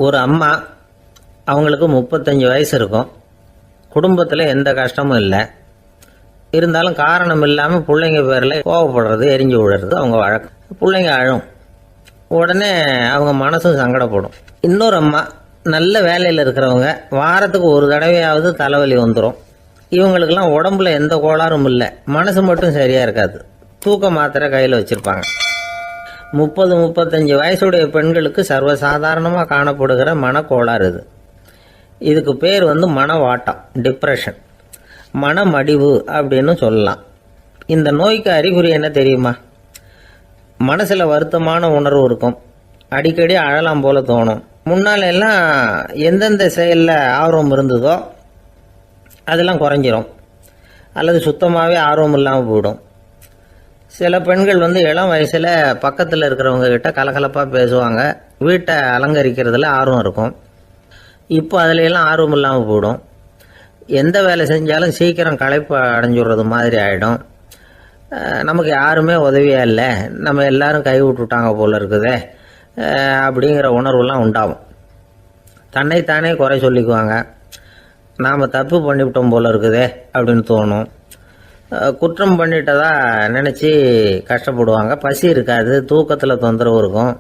ஒரு அம்மா, அவங்களுக்கு 35 வயசு இருக்கும். குடும்பத்தில் எந்த கஷ்டமும் இல்லை. இருந்தாலும் காரணம் இல்லாமல் பிள்ளைங்க பேரில் கோவப்படுறது, எரிஞ்சு விடுறது அவங்க வழக்கம். பிள்ளைங்க அழும். உடனே அவங்க மனசும் சங்கடப்படும். இன்னொரு அம்மா, நல்ல வேலையில் இருக்கிறவங்க, வாரத்துக்கு ஒரு தடவையாவது தலைவலி வந்துடும். இவங்களுக்கெல்லாம் உடம்புல எந்த கோளாறும் இல்லை, மனசு மட்டும் சரியாக இருக்காது. தூக்க மாத்திரை கையில் வச்சுருப்பாங்க. 30-35 வயசுடைய பெண்களுக்கு சர்வசாதாரணமாக காணப்படுகிற மனக்கோளாறு இது. இதுக்கு பேர் மனவாட்டம், டிப்ரெஷன், மனமடிவு அப்படின்னு சொல்லலாம். இந்த நோய்க்கு அறிகுறி என்ன தெரியுமா? மனசில் வருத்தமான உணர்வு இருக்கும். அடிக்கடி அழலாம் போல தோணும். முன்னால எல்லாம் எந்தெந்த செயலில் ஆர்வம் இருந்ததோ அதெல்லாம் குறைஞ்சிரும், அல்லது சுத்தமாகவே ஆர்வம் இல்லாமல் போயிடும். சில பெண்கள் இளம் வயசில் பக்கத்தில் இருக்கிறவங்க கிட்ட கலகலப்பாக பேசுவாங்க, வீட்டை அலங்கரிக்கிறதுல ஆர்வம் இருக்கும். இப்போ அதுலெல்லாம் ஆர்வம் இல்லாமல் போயிடும். எந்த வேலை செஞ்சாலும் சீக்கிரம் களைப்பு அடைஞ்சுடுறது மாதிரி ஆகிடும். நமக்கு யாருமே உதவியாக இல்லை, நம்ம எல்லாரும் கை விட்டுட்டாங்க போல இருக்குதே அப்படிங்கிற உணர்வுலாம் உண்டாகும். தன்னைத்தானே குறை சொல்லிக்குவாங்க. நாம் தப்பு பண்ணிவிட்டோம் போல இருக்குதே அப்படின்னு தோணும். குற்றம் பண்ணிட்டதா நினச்சி கஷ்டப்படுவாங்க. பசி இருக்காது, தூக்கத்தில் தொந்தரவு இருக்கும்.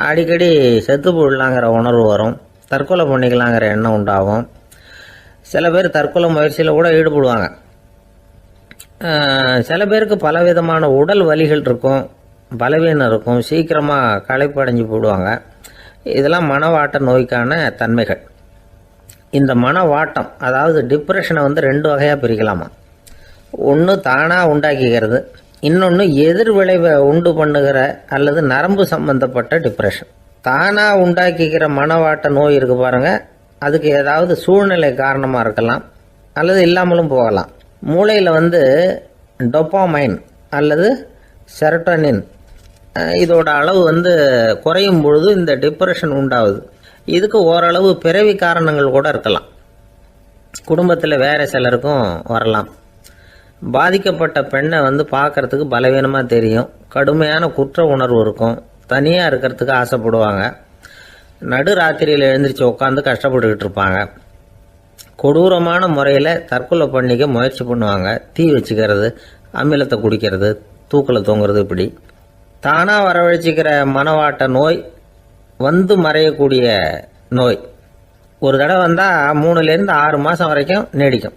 அடிக்கடி செத்து போடலாங்கிற உணர்வு வரும். தற்கொலை பண்ணிக்கலாங்கிற எண்ணம் உண்டாகும். சில பேர் தற்கொலை முயற்சியில் கூட ஈடுபடுவாங்க. சில பேருக்கு பலவிதமான உடல் வலிகள் இருக்கும், பலவீனம் இருக்கும், சீக்கிரமாக களைப்படைஞ்சு போடுவாங்க. இதெல்லாம் மனவாட்ட நோய்க்கான தன்மைகள். இந்த மனவாட்டம், அதாவது டிப்ரெஷனை 2 வகையாக பிரிக்கலாமா. ஒன்று தானாக உண்டாக்கிக்கிறது, இன்னொன்று எதிர் விளைவை உண்டு பண்ணுகிற அல்லது நரம்பு சம்பந்தப்பட்ட டிப்ரெஷன். தானாக உண்டாக்கிக்கிற மனவாட்ட நோய் இருக்கு பாருங்க, அதுக்கு ஏதாவது சூழ்நிலை காரணமாக இருக்கலாம், அல்லது இல்லாமலும் போகலாம். மூளையில் டொப்பாமைன் அல்லது செரட்டோனின் இதோட அளவு குறையும் பொழுது இந்த டிப்ரெஷன் உண்டாகுது. இதுக்கு ஓரளவு பிறவி காரணங்கள் கூட இருக்கலாம். குடும்பத்தில் வேறு சிலருக்கும் வரலாம். பாதிக்கப்பட்ட பெண்ணை பார்க்கறதுக்கு பலவீனமாக தெரியும், கடுமையான குற்ற உணர்வு இருக்கும், தனியாக இருக்கிறதுக்கு ஆசைப்படுவாங்க, நடு ராத்திரியில் எழுந்திரிச்சு உட்காந்து கஷ்டப்பட்டுக்கிட்டு இருப்பாங்க, கொடூரமான முறையில் தற்கொலை பண்ணிக்க முயற்சி பண்ணுவாங்க, தீ வச்சுக்கிறது, அமிலத்தை குடிக்கிறது, தூக்கில் தொங்குறது. இப்படி தானாக வரவழைச்சிக்கிற மனவாட்ட நோய் மறையக்கூடிய நோய். ஒரு தடவை வந்தால் 3லேருந்து 6 மாதம் வரைக்கும் நீடிக்கும்.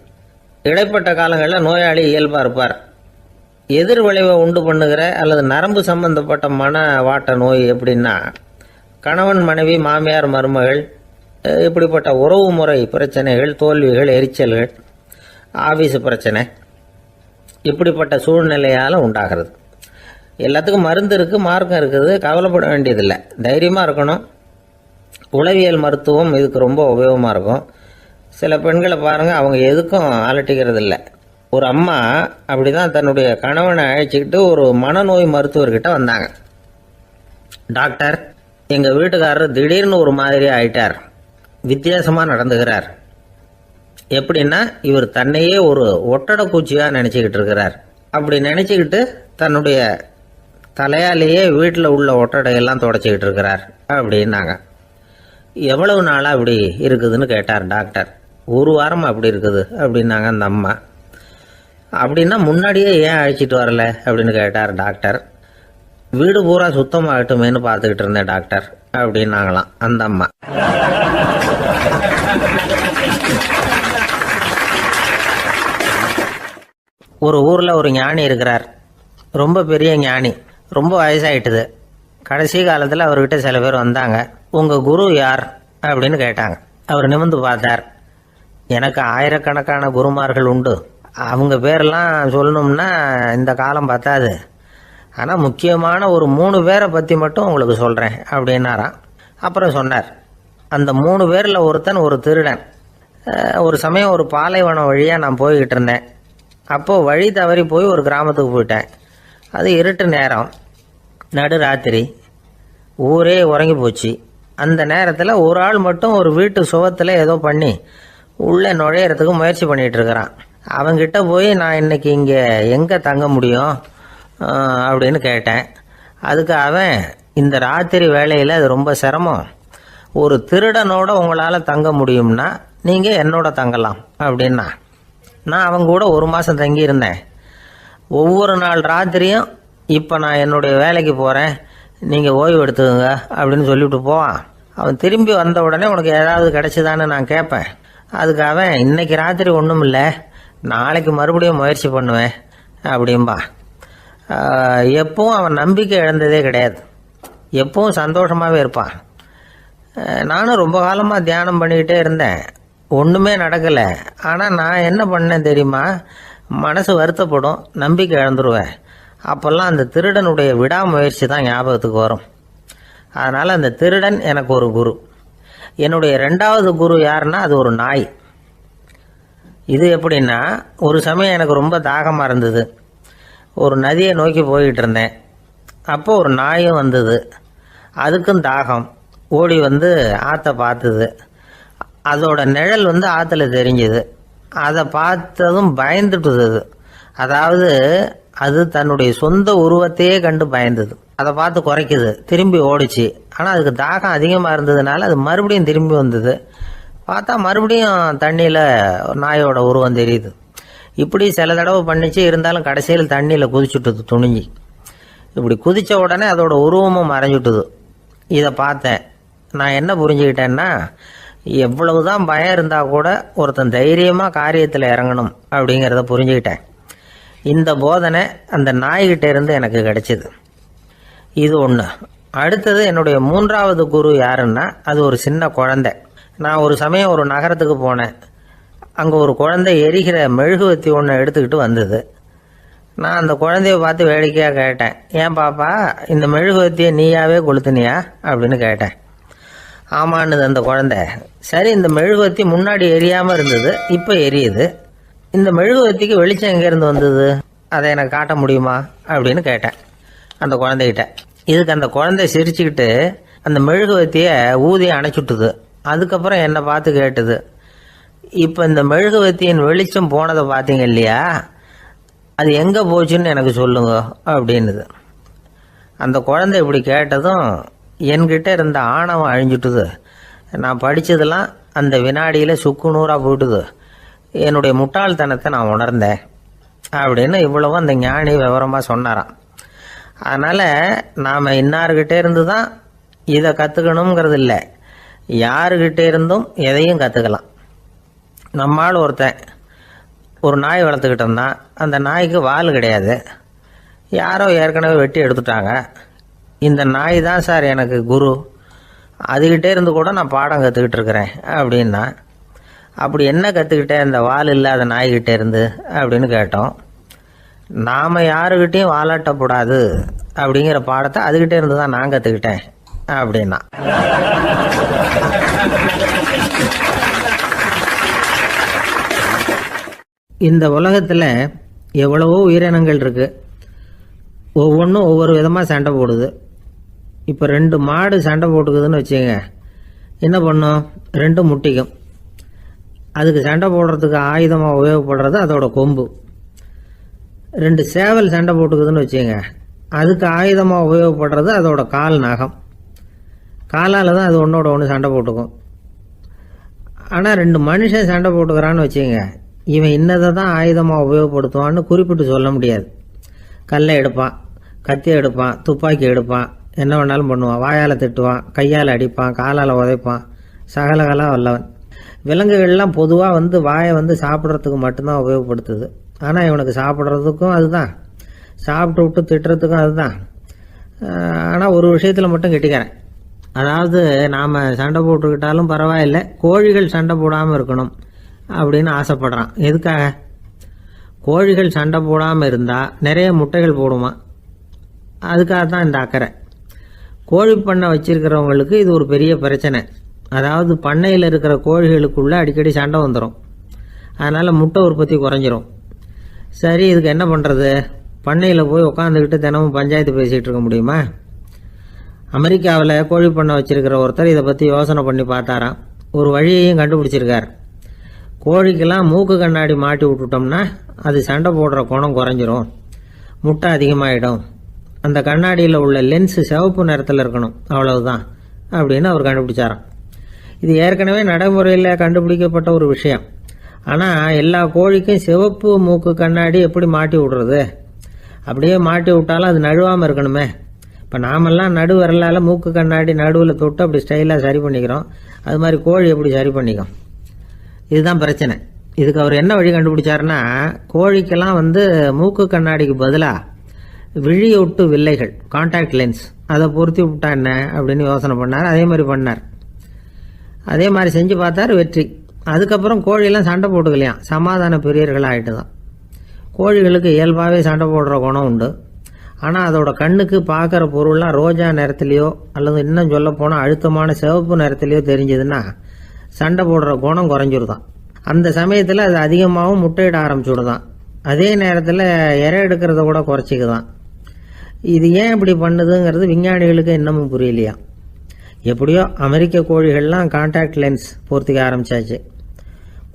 இடைப்பட்ட காலங்களில் நோயாளி இயல்பாக இருப்பார். எதிர் விளைவை உண்டு பண்ணுகிற அல்லது நரம்பு சம்பந்தப்பட்ட மனவாட்ட நோய் எப்படின்னா, கணவன் மனைவி, மாமியார் மருமகள், இப்படிப்பட்ட உறவு முறை பிரச்சனைகள், தோல்விகள், எரிச்சல்கள், ஆஃபீஸு பிரச்சனை, இப்படிப்பட்ட சூழ்நிலையால் உண்டாகிறது. எல்லாத்துக்கும் மருந்து இருக்குது, மார்க்கம் இருக்குது, கவலைப்பட வேண்டியதில்லை, தைரியமாக இருக்கணும். உளவியல் மருத்துவம் இதுக்கு ரொம்ப உபயோகமாக இருக்கும். சில பெண்களை பாருங்கள், அவங்க எதுக்கும் அலட்டிக்கிறது இல்லை. ஒரு அம்மா அப்படி தான் தன்னுடைய கணவனை அழைச்சிக்கிட்டு ஒரு மனநோய் மருத்துவர்கிட்ட வந்தாங்க. டாக்டர், எங்கள் வீட்டுக்காரர் திடீர்னு ஒரு மாதிரி ஆயிட்டார், வித்தியாசமாக நடந்துகிறார். எப்படின்னா, இவர் தன்னையே ஒரு ஒட்டடை பூச்சியாக நினச்சிக்கிட்டு இருக்கிறார். அப்படி நினச்சிக்கிட்டு தன்னுடைய தலையாலேயே வீட்டில் உள்ள ஒட்டடையெல்லாம் தொடச்சிக்கிட்டு இருக்கிறார் அப்படின்னாங்க. எவ்வளவு நாளாக அப்படி இருக்குதுன்னு கேட்டார் டாக்டர். 1 வாரமாக அப்படி இருக்குது அப்படின்னாங்க அந்த அம்மா. அப்படின்னா முன்னாடியே ஏன் அழைச்சிட்டு வரல அப்படின்னு கேட்டார் டாக்டர். வீடு பூரா சுத்தமாகட்டுமேனு பார்த்துக்கிட்டு இருந்தேன் டாக்டர் அப்படின்னாங்களாம் அந்த அம்மா. ஒரு ஊரில் ஒரு ஞானி இருக்கிறார், ரொம்ப பெரிய ஞானி, ரொம்ப வயசாயிட்டுது. கடைசி காலத்தில் அவர்கிட்ட சில பேர் வந்தாங்க. உங்கள் குரு யார் அப்படின்னு கேட்டாங்க. அவர் நிமிர்ந்து பார்த்தார். எனக்கு ஆயிரக்கணக்கான குருமார்கள் உண்டு, அவங்க பேரெல்லாம் சொல்லணும்னா இந்த காலம் பத்தாது, ஆனால் முக்கியமான ஒரு 3 பேரை பற்றி மட்டும் உங்களுக்கு சொல்கிறேன் அப்படின்னாராம். அப்புறம் சொன்னார், அந்த 3 பேரில் ஒருத்தன் ஒரு திருடன். ஒரு சமயம் ஒரு பாலைவனம் வழியாக நான் போய்கிட்டு இருந்தேன். அப்போது வழி தவறி போய் ஒரு கிராமத்துக்கு போயிட்டேன். அது இருட்டு நேரம், நடு ராத்திரி, ஊரே உறங்கி போச்சு. அந்த நேரத்தில் ஒரு ஆள் மட்டும் ஒரு வீட்டு சுவத்தில் ஏதோ பண்ணி உள்ளே நுழையிறதுக்கு முயற்சி பண்ணிகிட்டு இருக்கிறான். அவங்கிட்ட போய் நான் இன்னைக்கு இங்கே எங்கே தங்க முடியும் அப்படின்னு கேட்டேன். அதுக்கு அவன், இந்த ராத்திரி வேளையில் அது ரொம்ப சிரமம், ஒரு திருடனோட உங்களால் தங்க முடியும்னா நீங்கள் என்னோட தங்கலாம் அப்படின்னா. நான் அவங்க கூட 1 மாதம் தங்கியிருந்தேன். ஒவ்வொரு நாள் ராத்திரியும் இப்போ நான் என்னுடைய வேலைக்கு போகிறேன், நீங்கள் ஓய்வு எடுத்துக்கோங்க அப்படின்னு சொல்லிவிட்டு போவான். அவன் திரும்பி வந்த உடனே உனக்கு ஏதாவது கிடைச்சிதான்னு நான் கேட்பேன். அதுக்கு அவன் இன்னைக்கு ராத்திரி ஒன்றும் இல்லை, நாளைக்கு மறுபடியும் முயற்சி பண்ணுவேன் அப்படின்பா. எப்பவும் அவன் நம்பிக்கை இழந்ததே கிடையாது, எப்பவும் சந்தோஷமாகவே இருப்பான். நானும் ரொம்ப காலமாக தியானம் பண்ணிக்கிட்டே இருந்தேன், ஒன்றுமே நடக்கலை. ஆனால் நான் என்ன பண்ணேன் தெரியுமா, மனசு வருத்தப்படும், நம்பிக்கை இழந்துருவேன். அப்போல்லாம் அந்த திருடனுடைய விடாமுயற்சி தான் ஞாபகத்துக்கு வரும். அதனால் அந்த திருடன் எனக்கு ஒரு குரு. என்னுடைய 2வது குரு யாருன்னா அது ஒரு நாய். இது எப்படின்னா, ஒரு சமயம் எனக்கு ரொம்ப தாகமாக இருந்தது. ஒரு நதியை நோக்கி போய்கிட்டு இருந்தேன். அப்போ ஒரு நாயும் வந்தது, அதுக்கும் தாகம். ஓடி வந்து ஆற்றை பார்த்துது. அதோட நிழல் வந்து ஆற்றுல தெரிஞ்சுது. அதை பார்த்ததும் பயந்துட்டுது. அதாவது அது தன்னுடைய சொந்த உருவத்தையே கண்டு பயந்தது. அதை பார்த்து குறைக்குது, திரும்பி ஓடிச்சு. ஆனால் அதுக்கு தாகம் அதிகமாக இருந்ததுனால அது மறுபடியும் திரும்பி வந்தது. பார்த்தா மறுபடியும் தண்ணியில் நாயோட உருவம் தெரியுது. இப்படி சில தடவை பண்ணிச்சு. இருந்தாலும் கடைசியில் தண்ணியில் குதிச்சுட்டுது துணிஞ்சி. இப்படி குதித்த உடனே அதோட உருவமும் மறைஞ்சுட்டுது. இதை பார்த்தேன். நான் என்ன புரிஞ்சுக்கிட்டேன்னா, எவ்வளவுதான் பயம் இருந்தால் கூட ஒருத்தன் தைரியமாக காரியத்தில் இறங்கணும் அப்படிங்கிறத புரிஞ்சுக்கிட்டேன். இந்த போதனை அந்த நாய்கிட்ட இருந்து எனக்கு கிடைச்சிது. இது ஒன்று. அடுத்தது என்னுடைய 3வது குரு யாருன்னா அது ஒரு சின்ன குழந்தை. நான் ஒரு சமயம் ஒரு நகரத்துக்கு போனேன். அங்கே ஒரு குழந்தை எரிகிற மெழுகுவத்தி ஒன்று எடுத்துக்கிட்டு வந்தது. நான் அந்த குழந்தைய பார்த்து வேடிக்கையாக கேட்டேன், ஏன் பாப்பா இந்த மெழுகுவத்தியை நீயாவே கொளுத்துனியா அப்படின்னு கேட்டேன். ஆமான்னுது அந்த குழந்தை. சரி, இந்த மெழுகுவத்தி முன்னாடி எரியாமல் இருந்தது, இப்போ எரியுது. இந்த மெழுகுவத்திக்கு வெளிச்சம் எங்கேருந்து வந்தது, அதை எனக்கு காட்ட முடியுமா அப்படின்னு கேட்டேன் அந்த குழந்தைகிட்ட. இதுக்கு அந்த குழந்தை சிரிச்சுக்கிட்டு அந்த மெழுகுவத்தியை ஊதி அணைச்சுட்டுது. அதுக்கப்புறம் என்னை பார்த்து கேட்டுது, இப்போ இந்த மெழுகுவத்தியின் வெளிச்சம் போனதை பார்த்தீங்க இல்லையா, அது எங்கே போச்சுன்னு எனக்கு சொல்லுங்க அப்படின்னுது. அந்த குழந்தை இப்படி கேட்டதும் என்கிட்ட இருந்த ஆணவம் அழிஞ்சுட்டுது. நான் படித்ததெல்லாம் அந்த வினாடியில் சுக்கு நூறாக போயிட்டுது. என்னுடைய முட்டாள்தனத்தை நான் உணர்ந்தேன் அப்படின்னு இவ்வளவும் அந்த ஞானி விவரமாக சொன்னாராம். அதனால் நாம் இன்னார்கிட்டே இருந்து தான் இதை கற்றுக்கணுங்கிறது இல்லை, யாருக்கிட்டே இருந்தும் எதையும் கற்றுக்கலாம். நம்மால் ஒருத்தன் ஒரு நாய் வளர்த்துக்கிட்டு இருந்தான். அந்த நாய்க்கு வால் கிடையாது, யாரோ ஏற்கனவே வெட்டி எடுத்துட்டாங்க. இந்த நாய் தான் சார் எனக்கு குரு, அதுகிட்டே இருந்து கூட நான் பாடம் கற்றுக்கிட்டு இருக்கிறேன் அப்படின்னா. அப்படி என்ன கற்றுக்கிட்டேன் இந்த வால் இல்லாத நாய்கிட்டே இருந்து அப்படின்னு கேட்டோம். நாம் யாருக்கிட்டையும் வாலாட்டக்கூடாது அப்படிங்கிற பாடத்தை அதுகிட்டே இருந்து தான் நான் கற்றுக்கிட்டேன் அப்படின்னா. இந்த உலகத்தில் எவ்வளவோ உயிரினங்கள் இருக்குது, ஒவ்வொன்றும் ஒவ்வொரு விதமாக சண்டை போடுது. இப்போ 2 மாடு சண்டை போட்டுக்குதுன்னு வச்சுங்க, என்ன பண்ணும், 2 முட்டிக்கும். அதுக்கு சண்டை போடுறதுக்கு ஆயுதமாக உபயோகப்படுறது அதோட கொம்பு. 2 சேவல் சண்டை போட்டுக்குதுன்னு வச்சுங்க, அதுக்கு ஆயுதமாக உபயோகப்படுறது அதோட கால் நகம். காலால் தான் அது ஒன்றோட ஒன்று சண்டை போட்டுக்கும். ஆனால் 2 மனுஷன் சண்டை போட்டுக்கிறான்னு வச்சுங்க, இவன் இன்னதை தான் ஆயுதமாக உபயோகப்படுத்துவான்னு குறிப்பிட்டு சொல்ல முடியாது. கல்லை எடுப்பான், கத்தி எடுப்பான், துப்பாக்கி எடுப்பான், என்ன வேணாலும் பண்ணுவான். வாயால் திட்டுவான், கையால் அடிப்பான், காலால் உதைப்பான், சகலகலா வல்லவன். விலங்குகள்லாம் பொதுவாக வாயை சாப்பிட்றதுக்கு மட்டும்தான் உபயோகப்படுத்துது. ஆனால் இவனுக்கு சாப்பிட்றதுக்கும் அதுதான், சாப்பிட்டு விட்டு திட்டுறதுக்கும் அதுதான். ஆனால் ஒரு விஷயத்தில் மட்டும் கெட்டிக்கிறேன். அதாவது நாம் சண்டை போட்டுக்கிட்டாலும் பரவாயில்லை, கோழிகள் சண்டை போடாமல் இருக்கணும் அப்படின்னு ஆசைப்படுறான். எதுக்காக? கோழிகள் சண்டை போடாமல் இருந்தால் நிறைய முட்டைகள் போடுமா, அதுக்காக தான் இந்த அக்கறை. கோழி பண்ணை வச்சிருக்கிறவங்களுக்கு இது ஒரு பெரிய பிரச்சனை. அதாவது பண்ணையில் இருக்கிற கோழிகளுக்குள்ளே அடிக்கடி சண்டை வந்துடும், அதனால் முட்டை உற்பத்தி குறைஞ்சிரும். சரி, இதுக்கு என்ன பண்ணுறது? பண்ணையில் போய் உட்காந்துக்கிட்டு தினமும் பஞ்சாயத்து பேசிகிட்டு இருக்க முடியுமா? அமெரிக்காவில் கோழி பண்ணை வச்சிருக்கிற ஒருத்தர் இதை பற்றி யோசனை பண்ணி பார்த்தாராம். ஒரு வழியையும் கண்டுபிடிச்சிருக்கார். கோழிக்கெல்லாம் மூக்கு கண்ணாடி மாட்டி விட்டுட்டோம்னா அது சண்டை போடுற குணம் குறைஞ்சிரும், முட்டை அதிகமாகிடும். அந்த கண்ணாடியில் உள்ள லென்ஸு சிவப்பு நிறத்தில் இருக்கணும், அவ்வளவுதான் அப்படின்னு அவர் கண்டுபிடிச்சாராம். இது ஏற்கனவே நடைமுறையில் கண்டுபிடிக்கப்பட்ட ஒரு விஷயம். ஆனால் எல்லா கோழிக்கும் சிவப்பு மூக்கு கண்ணாடி எப்படி மாட்டி விடுறது? அப்படியே மாட்டி விட்டாலும் அது நழுவாமல் இருக்கணுமே. இப்போ நாமெல்லாம் நடு விரலால் மூக்கு கண்ணாடி நடுவில் தொட்டு அப்படி ஸ்டைலாக சரி பண்ணிக்கிறோம். அது மாதிரி கோழி எப்படி சரி பண்ணிக்கும்? இதுதான் பிரச்சனை. இதுக்கு அவர் என்ன வழி கண்டுபிடிச்சாருன்னா, கோழிக்கெல்லாம் மூக்கு கண்ணாடிக்கு பதிலாக விழியொட்டு வில்லைகள், கான்டாக்ட் லென்ஸ், அதை பொருத்தி விட்டா என்ன அப்படின்னு யோசனை பண்ணார். அதே மாதிரி பண்ணார். அதே மாதிரி செஞ்சு பார்த்தார், வெற்றி. அதுக்கப்புறம் கோழியெல்லாம் சண்டை போட்டுக்கலையாம், சமாதான பிரியர்கள் ஆகிட்டு தான். கோழிகளுக்கு இயல்பாகவே சண்டை போடுற குணம் உண்டு. ஆனால் அதோட கண்ணுக்கு பார்க்குற பொருள்லாம் ரோஜா நிறத்துலையோ அல்லது இன்னும் சொல்ல போனால் அழுத்தமான சிவப்பு நிறத்துலையோ தெரிஞ்சதுன்னா சண்டை போடுற குணம் குறைஞ்சிருதான். அந்த சமயத்தில் அது அதிகமாகவும் முட்டையிட ஆரம்பிச்சுடுதான். அதே நேரத்தில் இறை எடுக்கிறத கூட குறைச்சிக்குதான். இது ஏன் இப்படி பண்ணுதுங்கிறது விஞ்ஞானிகளுக்கு இன்னமும் புரியலையா. எப்படியோ அமெரிக்க கோழிகள்லாம் கான்டாக்ட் லென்ஸ் பொருத்திக்க ஆரம்பித்தாச்சு.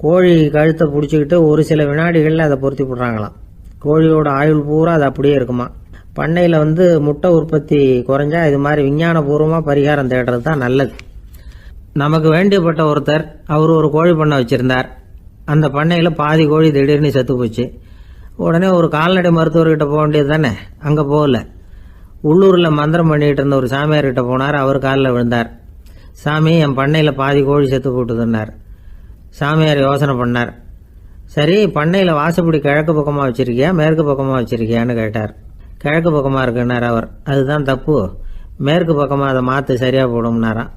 கோழி கழுத்தை பிடிச்சிக்கிட்டு ஒரு சில வினாடிகளில் அதை பொருத்தி விட்றாங்களாம். கோழியோட ஆயுள் பூரா அது அப்படியே இருக்குமா. பண்ணையில் முட்டை உற்பத்தி குறைஞ்சா இது மாதிரி விஞ்ஞானபூர்வமாக பரிகாரம் தேடுறது தான் நல்லது. நமக்கு வேண்டியப்பட்ட ஒருத்தர், அவர் ஒரு கோழி பண்ணை வச்சுருந்தார். அந்த பண்ணையில் பாதி கோழி திடீர்னு செத்து போச்சு. உடனே ஒரு கால்நடை மருத்துவர்கிட்ட போக வேண்டியது தானே. அங்கே போகல. உள்ளூரில் மந்திரம் பண்ணிகிட்டு இருந்த ஒரு சாமியார்கிட்ட போனார். அவர் காலில் விழுந்தார். சாமி, என் பண்ணையில் பாதி கோழி செத்து போட்டுதுன்னார். சாமியார் யோசனை பண்ணார். சரி, பண்ணையில் வாசப்படி கிழக்கு பக்கமாக வச்சுருக்கியா மேற்கு பக்கமாக வச்சுருக்கியான்னு கேட்டார். கிழக்கு பக்கமாக இருக்குன்னார் அவர். அதுதான் தப்பு, மேற்கு பக்கமாக அதை மாற்று சரியாக போடும்னாராம்.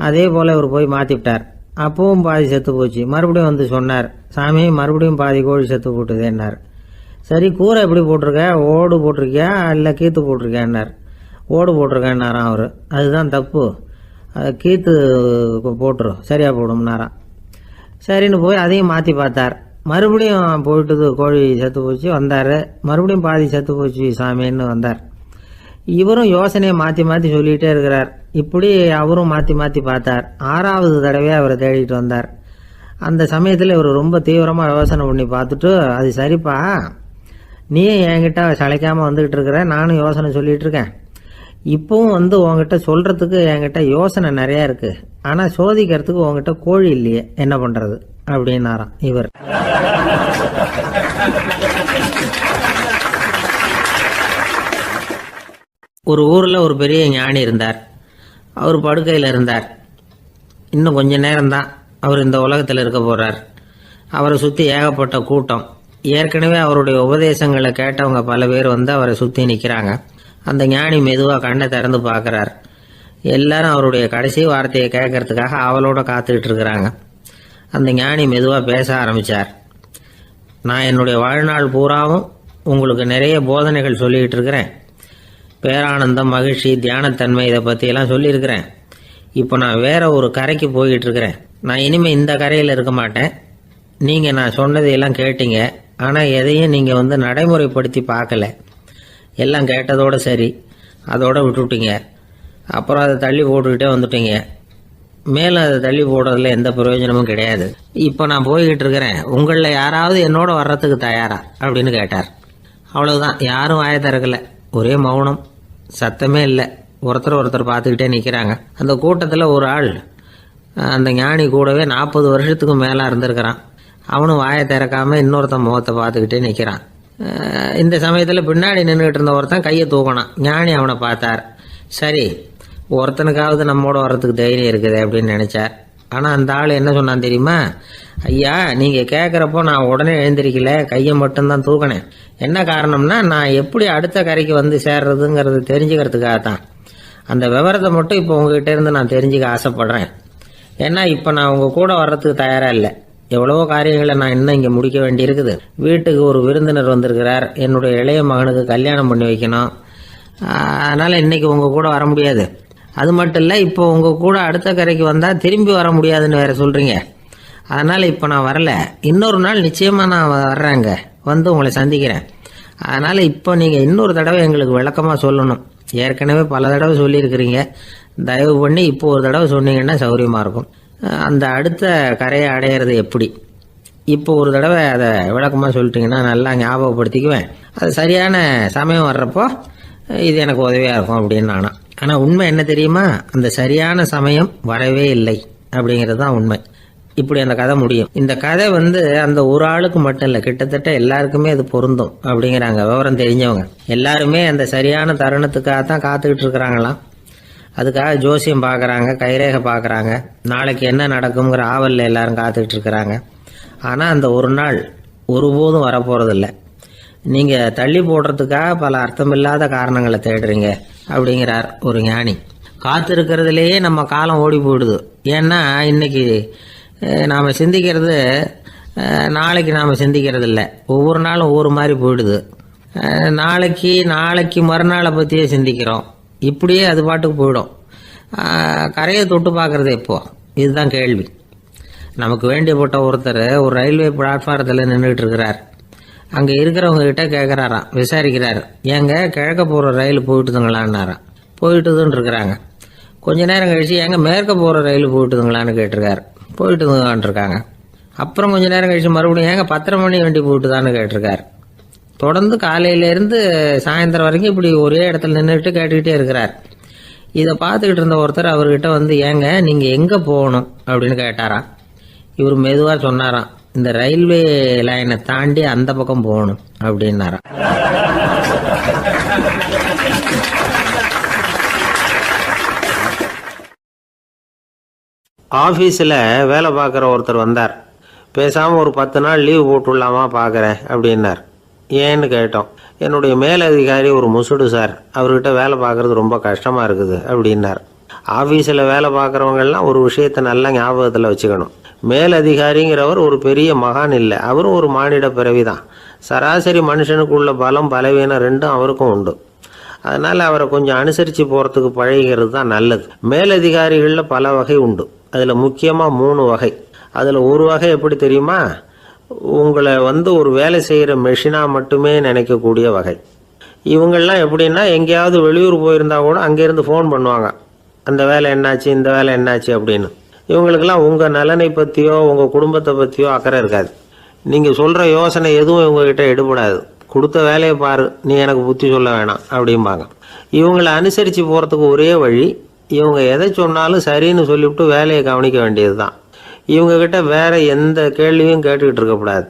அதே போல் இவர் போய் மாற்றிவிட்டார். அப்பவும் பாதி செத்து போச்சு. மறுபடியும் சொன்னார், சாமி மறுபடியும் பாதி கோழி செத்து போட்டுதேன்னார். சரி, கூரை எப்படி போட்டிருக்க? ஓடு போட்டிருக்கியா இல்லை கீத்து போட்டிருக்கியான்னார். ஓடு போட்டிருக்கேன்னாராம் அவர். அதுதான் தப்பு, அதை கீத்து போட்டுரும் சரியாக போடும்னாராம். சரின்னு போய் அதையும் மாற்றி பார்த்தார். மறுபடியும் போயிட்டுது, கோழி செத்து போச்சு. வந்தார். மறுபடியும் பாதி செத்து போச்சு சாமின்னு வந்தார். இவரும் யோசனையை மாற்றி மாற்றி சொல்லிகிட்டே இருக்கிறார். இப்படி அவரும் மாற்றி மாற்றி பார்த்தார். 6வது தடவையாக அவரை தேடிட்டு வந்தார். அந்த சமயத்தில் இவர் ரொம்ப தீவிரமாக யோசனை பண்ணி பார்த்துட்டு, அது சரிப்பா, நீயும் என்கிட்ட சளைக்காமல் வந்துக்கிட்டு இருக்கிற, நானும் யோசனை சொல்லிகிட்டு இருக்கேன். இப்பவும் உங்ககிட்ட சொல்கிறதுக்கு என்கிட்ட யோசனை நிறையா இருக்குது. ஆனால் சோதிக்கிறதுக்கு உங்ககிட்ட கோழி இல்லையே, என்ன பண்ணுறது அப்படின்னாராம் இவர். ஒரு ஊரில் ஒரு பெரிய ஞானி இருந்தார். அவர் படுக்கையில் இருந்தார். இன்னும் கொஞ்ச நேரம்தான் அவர் இந்த உலகத்தில் இருக்க போகிறார். அவரை சுற்றி ஏகப்பட்ட கூட்டம். ஏற்கனவே அவருடைய உபதேசங்களை கேட்டவங்க பல பேர் அவரை சுற்றி நிற்கிறாங்க. அந்த ஞானி மெதுவாக கண்ணை திறந்து பார்க்குறார். எல்லாரும் அவருடைய கடைசி வார்த்தையை கேட்கறதுக்காக அவளோட காத்துக்கிட்டு இருக்கிறாங்க. அந்த ஞானி மெதுவாக பேச ஆரம்பித்தார். நான் என்னுடைய வாழ்நாள் பூராவும் உங்களுக்கு நிறைய போதனைகள் சொல்லிக்கிட்டு இருக்கிறேன். பேரானந்தம், மகிழ்ச்சி, தியானத்தன்மை, இதை பற்றியெல்லாம் சொல்லியிருக்கிறேன். இப்போ நான் வேற ஒரு கரைக்கு போய்கிட்டு இருக்கிறேன். நான் இனிமேல் இந்த கரையில் இருக்க மாட்டேன். நீங்கள் நான் சொன்னதையெல்லாம் கேட்டீங்க, ஆனால் எதையும் நீங்கள் நடைமுறைப்படுத்தி பார்க்கல. எல்லாம் கேட்டதோடு சரி, அதோடு விட்டுவிட்டீங்க. அப்புறம் அதை தள்ளி போட்டுக்கிட்டே வந்துட்டீங்க. மேலும் அதை தள்ளி போடுறதுல எந்த பிரயோஜனமும் கிடையாது. இப்போ நான் போய்கிட்டு இருக்கிறேன். உங்களில் யாராவது என்னோட வர்றதுக்கு தயாரா அப்படின்னு கேட்டார். அவ்வளவுதான். யாரும் வாயை திறக்கல. ஒரே மௌனம், சத்தமே இல்லை. ஒருத்தர் பார்த்துக்கிட்டே நிற்கிறாங்க. அந்த கூட்டத்தில் ஒரு ஆள் அந்த ஞானி கூடவே 40 வருஷத்துக்கு மேலே இருந்திருக்கிறான். அவனும் வாயை திறக்காமல் இன்னொருத்தன் முகத்தை பார்த்துக்கிட்டே நிற்கிறான். இந்த சமயத்தில் பின்னாடி நின்றுக்கிட்டு இருந்த ஒருத்தன் கையை தூக்கினான். ஞானி அவனை பார்த்தார். சரி, ஒருத்தனுக்காவது நம்மோட வர்றதுக்கு தைரியம் இருக்குது அப்படின்னு நினச்சார். ஆனால் அந்த ஆள் என்ன சொன்னான் தெரியுமா? ஐயா, நீங்கள் கேட்குறப்போ நான் உடனே எழுந்திருக்கல, கையை மட்டும்தான் தூக்கினேன். என்ன காரணம்னா, நான் எப்படி அடுத்த கரைக்கு சேர்றதுங்கிறது தெரிஞ்சுக்கிறதுக்காக தான். அந்த விவரத்தை மட்டும் இப்போ உங்ககிட்ட இருந்து நான் தெரிஞ்சுக்க ஆசைப்படுறேன். ஏன்னா இப்போ நான் உங்கள் கூட வர்றதுக்கு தயாராக இல்லை. எவ்வளவோ காரியங்களை நான் இன்னும் இங்கே முடிக்க வேண்டியிருக்குது. வீட்டுக்கு ஒரு விருந்தினர் வந்திருக்கிறார். என்னுடைய இளைய மகனுக்கு கல்யாணம் பண்ணி வைக்கணும். அதனால் இன்றைக்கி உங்கள் கூட வர முடியாது. அது மட்டும் இல்லை, இப்போ உங்கள் கூட அடுத்த கரைக்கு வந்தால் திரும்பி வர முடியாதுன்னு வேறு சொல்கிறீங்க. அதனால் இப்போ நான் வரல. இன்னொரு நாள் நிச்சயமாக நான் வர்றேங்க, உங்களை சந்திக்கிறேன். அதனால் இப்போ நீங்கள் இன்னொரு தடவை எங்களுக்கு விளக்கமாக சொல்லணும். ஏற்கனவே பல தடவை சொல்லியிருக்கிறீங்க. தயவு பண்ணி இப்போ ஒரு தடவை சொன்னீங்கன்னா சௌகரியமாக இருக்கும். அந்த அடுத்த கரையை அடையிறது எப்படி, இப்போ ஒரு தடவை அதை விளக்கமாக சொல்லிட்டீங்கன்னா நல்லா ஞாபகப்படுத்திக்குவேன். அது சரியான சமயம் வர்றப்போ இது எனக்கு உதவியாக இருக்கும் அப்படின்னு நானா. ஆனால் உண்மை என்ன தெரியுமா? அந்த சரியான சமயம் வரவே இல்லை. அப்படிங்கிறது தான் உண்மை. இப்படி அந்த கதை முடியும். இந்த கதை அந்த ஒரு ஆளுக்கு மட்டும் இல்லை, கிட்டத்தட்ட எல்லாருக்குமே அது பொருந்தும் அப்படிங்கிறாங்க விவரம் தெரிஞ்சவங்க. எல்லாருமே அந்த சரியான தருணத்துக்காக தான் காத்துக்கிட்டு இருக்கிறாங்களாம். அதுக்காக ஜோசியம் பார்க்குறாங்க, கைரேகை பார்க்குறாங்க, நாளைக்கு என்ன நடக்குங்கிற ஆவலில் எல்லாரும் காத்துக்கிட்டு இருக்கிறாங்க. ஆனால் அந்த ஒரு நாள் ஒருபோதும் வரப்போகிறதில்ல. நீங்கள் தள்ளி போடுறதுக்காக பல அர்த்தமில்லாத காரணங்களை தேடுறீங்க அப்படிங்கிறார் ஒரு ஞானி. காத்திருக்கிறதுலேயே நம்ம காலம் ஓடி போயிடுது. ஏன்னா இன்னைக்கு நாம் சிந்திக்கிறது நாளைக்கு நாம் சிந்திக்கிறது இல்லை. ஒவ்வொரு நாளும் ஒவ்வொரு மாதிரி போயிடுது. நாளைக்கு மறுநாளை பற்றியே சிந்திக்கிறோம். இப்படியே அது பாட்டுக்கு போயிடும். கரையை தொட்டு பார்க்குறது எப்போ, இதுதான் கேள்வி. நமக்கு வேண்டியப்பட்ட ஒருத்தர் ஒரு ரயில்வே பிளாட்ஃபாரத்தில் நின்றுட்டு இருக்கிறார். அங்கே இருக்கிறவங்க கிட்ட கேட்குறாராம், விசாரிக்கிறார், ஏங்க கிழக்க போகிற ரயில் போயிட்டுதுங்களான்னாராம். போயிட்டுதுன்னு இருக்கிறாங்க. கொஞ்ச நேரம் கழிச்சு ஏங்க மேற்க போகிற ரயில் போயிட்டுதுங்களான்னு கேட்டிருக்காரு. போயிட்டுதுங்களான் இருக்காங்க. அப்புறம் கொஞ்ச நேரம் கழிச்சு மறுபடியும் ஏங்க 10:30 மணி வண்டி போயிட்டுதான்னு கேட்டிருக்காரு. தொடர்ந்து காலையிலேருந்து சாயந்தரம் வரைக்கும் இப்படி ஒரே இடத்துல நின்றுட்டு கேட்டுக்கிட்டே இருக்கிறார். இதை பார்த்துக்கிட்டு இருந்த ஒருத்தர் அவர்கிட்ட ஏங்க நீங்கள் எங்கே போகணும் அப்படின்னு கேட்டாராம். இவர் மெதுவாக சொன்னாராம், இந்த ரயில்வே லைனை தாண்டி அந்த பக்கம் போகணும் அப்படின்னாராம். ஆஃபீஸில் வேலை பார்க்குற ஒருத்தர் வந்தார். பேசாமல் ஒரு 10 நாள் லீவு போட்டுடலாமா பார்க்குறேன் அப்படின்னார். ஏன்னு கேட்டோம். என்னுடைய மேலதிகாரி ஒரு முசுடு சார், அவர்கிட்ட வேலை பார்க்குறது ரொம்ப கஷ்டமாக இருக்குது அப்படின்னார். ஆஃபீஸில் வேலை பார்க்குறவங்கெல்லாம் ஒரு விஷயத்தை நல்லா ஞாபகத்தில் வச்சுக்கணும். மேலதிகாரிங்கிறவர் ஒரு பெரிய மகான் இல்லை, அவரும் ஒரு மானிட பிறவி தான். சராசரி மனுஷனுக்கு உள்ள பலம் பலவீனம் ரெண்டும் அவருக்கும் உண்டு. அதனால் அவரை கொஞ்சம் அனுசரித்து போகிறதுக்கு பழகிறது தான் நல்லது. மேலதிகாரிகளில் பல வகை உண்டு. அதில் முக்கியமாக 3 வகை. அதில் ஒரு வகை எப்படி தெரியுமா? உங்களை ஒரு வேலை செய்கிற மெஷினாக மட்டுமே நினைக்கக்கூடிய வகை. இவங்கெல்லாம் எப்படின்னா, எங்கேயாவது வெளியூர் போயிருந்தா கூட அங்கேருந்து ஃபோன் பண்ணுவாங்க, அந்த வேலை என்னாச்சு, இந்த வேலை என்னாச்சு அப்படின்னு. இவங்களுக்கெல்லாம் உங்கள் நலனை பற்றியோ உங்கள் குடும்பத்தை பற்றியோ அக்கறை இருக்காது. நீங்கள் சொல்கிற யோசனை எதுவும் இவங்ககிட்ட எடுபடாது. கொடுத்த வேலையை பாரு, நீ எனக்கு புத்தி சொல்ல வேணாம் அப்படிம்பாங்க. இவங்களை அனுசரித்து போகிறதுக்கு ஒரே வழி, இவங்க எதை சொன்னாலும் சரின்னு சொல்லிவிட்டு வேலையை கவனிக்க வேண்டியது தான். இவங்ககிட்ட வேற எந்த கேள்வியும் கேட்டுக்கிட்டு இருக்கக்கூடாது.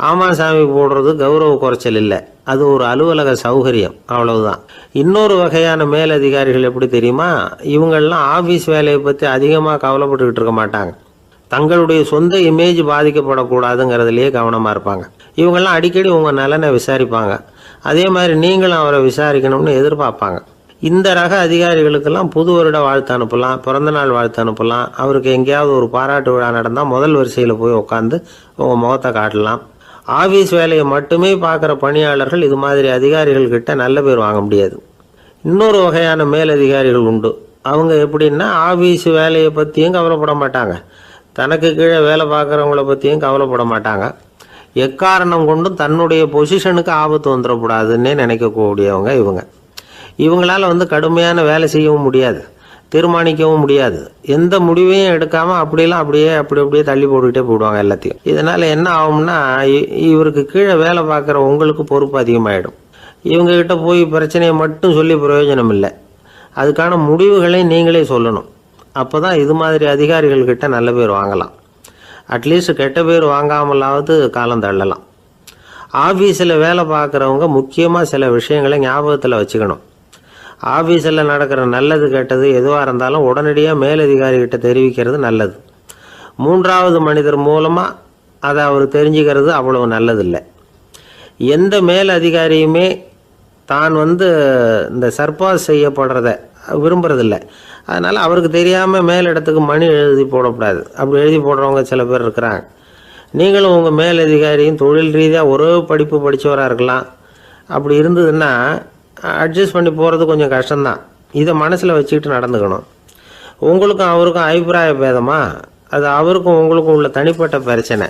ஆமாம் சாமி போடுறது கௌரவ குறைச்சல் இல்லை, அது ஒரு அலுவலக சௌகரியம், அவ்வளவுதான். இன்னொரு வகையான மேலதிகாரிகள் எப்படி தெரியுமா? இவங்கெல்லாம் ஆஃபீஸ் வேலையை பற்றி அதிகமாக கவலைப்பட்டுக்கிட்டு இருக்க மாட்டாங்க. தங்களுடைய சொந்த இமேஜ் பாதிக்கப்படக்கூடாதுங்கிறதுலையே கவனமாக இருப்பாங்க. இவங்கெல்லாம் அடிக்கடி உங்கள் நலனை விசாரிப்பாங்க. அதே மாதிரி நீங்களும் அவரை விசாரிக்கணும்னு எதிர்பார்ப்பாங்க. இந்த ரக அதிகாரிகளுக்கெல்லாம் புது வருட வாழ்த்து அனுப்பலாம், பிறந்தநாள் வாழ்த்து அனுப்பலாம். அவருக்கு எங்கேயாவது ஒரு பாராட்டு விழா நடந்தால் முதல் வரிசையில் போய் உட்காந்து உங்கள் முகத்தை காட்டலாம். ஆஃபீஸ் வேலையை மட்டுமே பார்க்குற பணியாளர்கள் இது மாதிரி அதிகாரிகள்கிட்ட நல்ல பேர் வாங்க முடியாது. இன்னொரு வகையான மேலதிகாரிகள் உண்டு. அவங்க எப்படின்னா, ஆஃபீஸ் வேலையை பற்றியும் கவலைப்பட மாட்டாங்க, தனக்கு கீழே வேலை பார்க்குறவங்கள பற்றியும் கவலைப்பட மாட்டாங்க. எக்காரணம் கொண்டும் தன்னுடைய பொசிஷனுக்கு ஆபத்து வந்துடக்கூடாதுன்னே நினைக்கக்கூடியவங்க இவங்க. இவங்களால் கடுமையான வேலை செய்யவும் முடியாது, தீர்மானிக்கவும் முடியாது. எந்த முடிவையும் எடுக்காமல் அப்படியே தள்ளி போட்டுக்கிட்டே போடுவாங்க எல்லாத்தையும். இதனால் என்ன ஆகும்னா, இவருக்கு கீழே வேலை பார்க்குற உங்களுக்கு பொறுப்பு அதிகமாகிடும். இவங்ககிட்ட போய் பிரச்சனையை மட்டும் சொல்லி பிரயோஜனம் இல்லை, அதுக்கான முடிவுகளை நீங்களே சொல்லணும். அப்போ தான் இது மாதிரி அதிகாரிகள்கிட்ட நல்ல பேர் வாங்கலாம். அட்லீஸ்ட் கெட்ட பேர் வாங்காமலாவது காலம் தள்ளலாம். ஆஃபீஸில் வேலை பார்க்குறவங்க முக்கியமாக சில விஷயங்களை ஞாபகத்தில் வச்சுக்கணும். ஆஃபீஸில் நடக்கிற நல்லது கெட்டது எதுவாக இருந்தாலும் உடனடியாக மேலதிகாரிகிட்ட தெரிவிக்கிறது நல்லது. 3வது மனிதர் மூலமாக அதை அவர் தெரிஞ்சுக்கிறது அவ்வளவு நல்லதில்லை. எந்த மேலதிகாரியுமே தான் இந்த சர்பாஸ் செய்யப்படுறத விரும்புறதில்லை. அதனால் அவருக்கு தெரியாமல் மேலிடத்துக்கு மணி எழுதி போடக்கூடாது. அப்படி எழுதி போடுறவங்க சில பேர் இருக்கிறாங்க. நீங்களும் உங்கள் மேலதிகாரியும் தொழில் ரீதியாக ஒரே படிப்பு படித்தவராக இருக்கலாம். அப்படி இருந்ததுன்னா அட்ஜஸ்ட் பண்ணி போகிறது கொஞ்சம் கஷ்டம்தான். இதை மனசில் வச்சுக்கிட்டு நடந்துக்கணும். உங்களுக்கும் அவருக்கும் அபிப்பிராய பேதமா, அது அவருக்கும் உங்களுக்கும் உள்ள தனிப்பட்ட பிரச்சனை.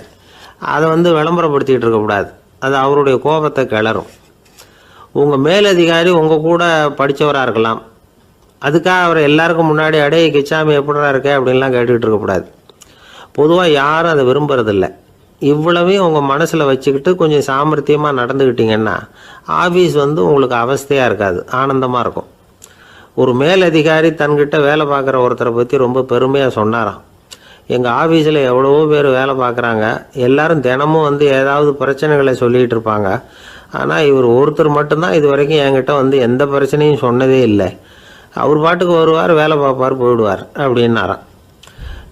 அதை விளம்பரப்படுத்திக்கிட்டு இருக்கக்கூடாது. அது அவருடைய கோபத்தை கிளறும். உங்கள் மேலதிகாரி உங்கள் கூட படித்தவராக இருக்கலாம். அதுக்காக அவர் எல்லாருக்கும் முன்னாடி அடையை கிச்சாமி எப்படிடா இருக்க அப்படின்லாம் கேட்டுக்கிட்டு இருக்கக்கூடாது. பொதுவாக யாரும் அதை விரும்புறதில்லை. இவ்வளவையும் உங்கள் மனசில் வச்சுக்கிட்டு கொஞ்சம் சாமர்த்தியமாக நடந்துக்கிட்டிங்கன்னா ஆஃபீஸ் உங்களுக்கு அவஸ்தையாக இருக்காது, ஆனந்தமாக இருக்கும். ஒரு மேலதிகாரி தன்கிட்ட வேலை பார்க்குற ஒருத்தரை பற்றி ரொம்ப பெருமையாக சொன்னாராம். எங்கள் ஆஃபீஸில் எவ்வளவோ பேர் வேலை பார்க்குறாங்க. எல்லாரும் தினமும் வந்து ஏதாவது பிரச்சனைகளை சொல்லிகிட்டு இருப்பாங்க. ஆனால் இவர் ஒருத்தர் மட்டும்தான் இது வரைக்கும் என்கிட்ட வந்து எந்த பிரச்சனையும் சொன்னதே இல்லை. அவர் பாட்டுக்கு வருவார், வேலை பார்ப்பார், போயிடுவார் அப்படின்னாராம்.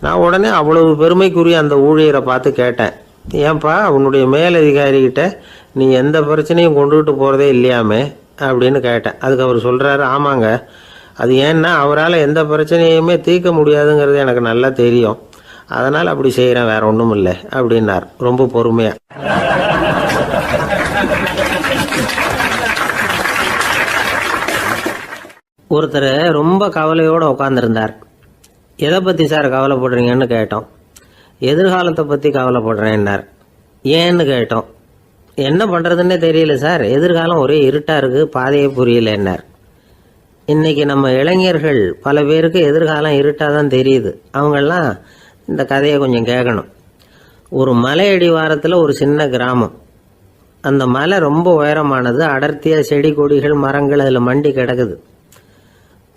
நான் உடனே அவ்வளவு பெருமைக்குரிய அந்த ஊழியரை பார்த்து கேட்டேன், ஏன்பா உன்னுடைய மேலதிகாரிகிட்ட நீ எந்த பிரச்சனையும் கொண்டுகிட்டு போகிறதே இல்லையாமே அப்படின்னு கேட்டேன். அதுக்கு அவர் சொல்கிறாரு, ஆமாங்க, அது ஏன்னா அவரால் எந்த பிரச்சனையுமே தீர்க்க முடியாதுங்கிறது எனக்கு நல்லா தெரியும், அதனால் அப்படி செய்கிறேன், வேற ஒன்றும் இல்லை அப்படின்னார் ரொம்ப பொறுமையாக. ஒருத்தர் ரொம்ப கவலையோடு உட்காந்துருந்தார். எதை பற்றி சார் கவலைப்படுறீங்கன்னு கேட்டோம். எதிர்காலத்தை பற்றி கவலைப்படுறேன்னார். ஏன்னு கேட்டோம். என்ன பண்ணுறதுன்னே தெரியல சார், எதிர்காலம் ஒரே இருட்டாக இருக்குது, பாதையே புரியலன்னார். இன்றைக்கி நம்ம இளைஞர்கள் பல பேருக்கு எதிர்காலம் இருட்டாக தான் தெரியுது. அவங்கெல்லாம் இந்த கதையை கொஞ்சம் கேட்கணும். ஒரு மலை அடிவாரத்தில் ஒரு சின்ன கிராமம். அந்த மலை ரொம்ப உயரமானது. அடர்த்தியாக செடி கொடிகள் மரங்கள் அதில் மண்டி கிடக்குது.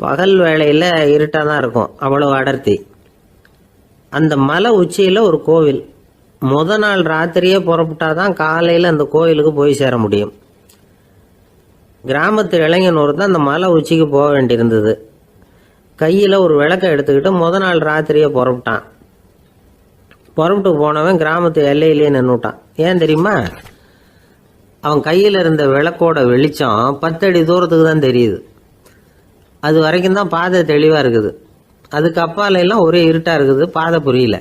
பகல் வேளையில் இருட்டாக தான் இருக்கும், அவ்வளோ அடர்த்தி. அந்த மலை உச்சியில் ஒரு கோவில். நாள் ராத்திரியே புறப்பட்டாதான் காலையில் அந்த கோயிலுக்கு போய் சேர முடியும். கிராமத்து இளைஞன் ஒருத்தன் அந்த மலை உச்சிக்கு போக வேண்டியிருந்தது. கையில் ஒரு விளக்கை எடுத்துக்கிட்டு நாள் ராத்திரியே புறப்பட்டான். புறப்பட்டு போனவன் கிராமத்து எல்லையிலேயே நின்றுட்டான். ஏன் தெரியுமா? அவன் கையில் இருந்த விளக்கோட வெளிச்சம் 10 அடி தூரத்துக்கு தான் தெரியுது. அது வரைக்கும் தான் பாதை தெளிவாக இருக்குது. அதுக்கு அப்பால எல்லாம் ஒரே இருட்டாக இருக்குது, பாதை புரியல.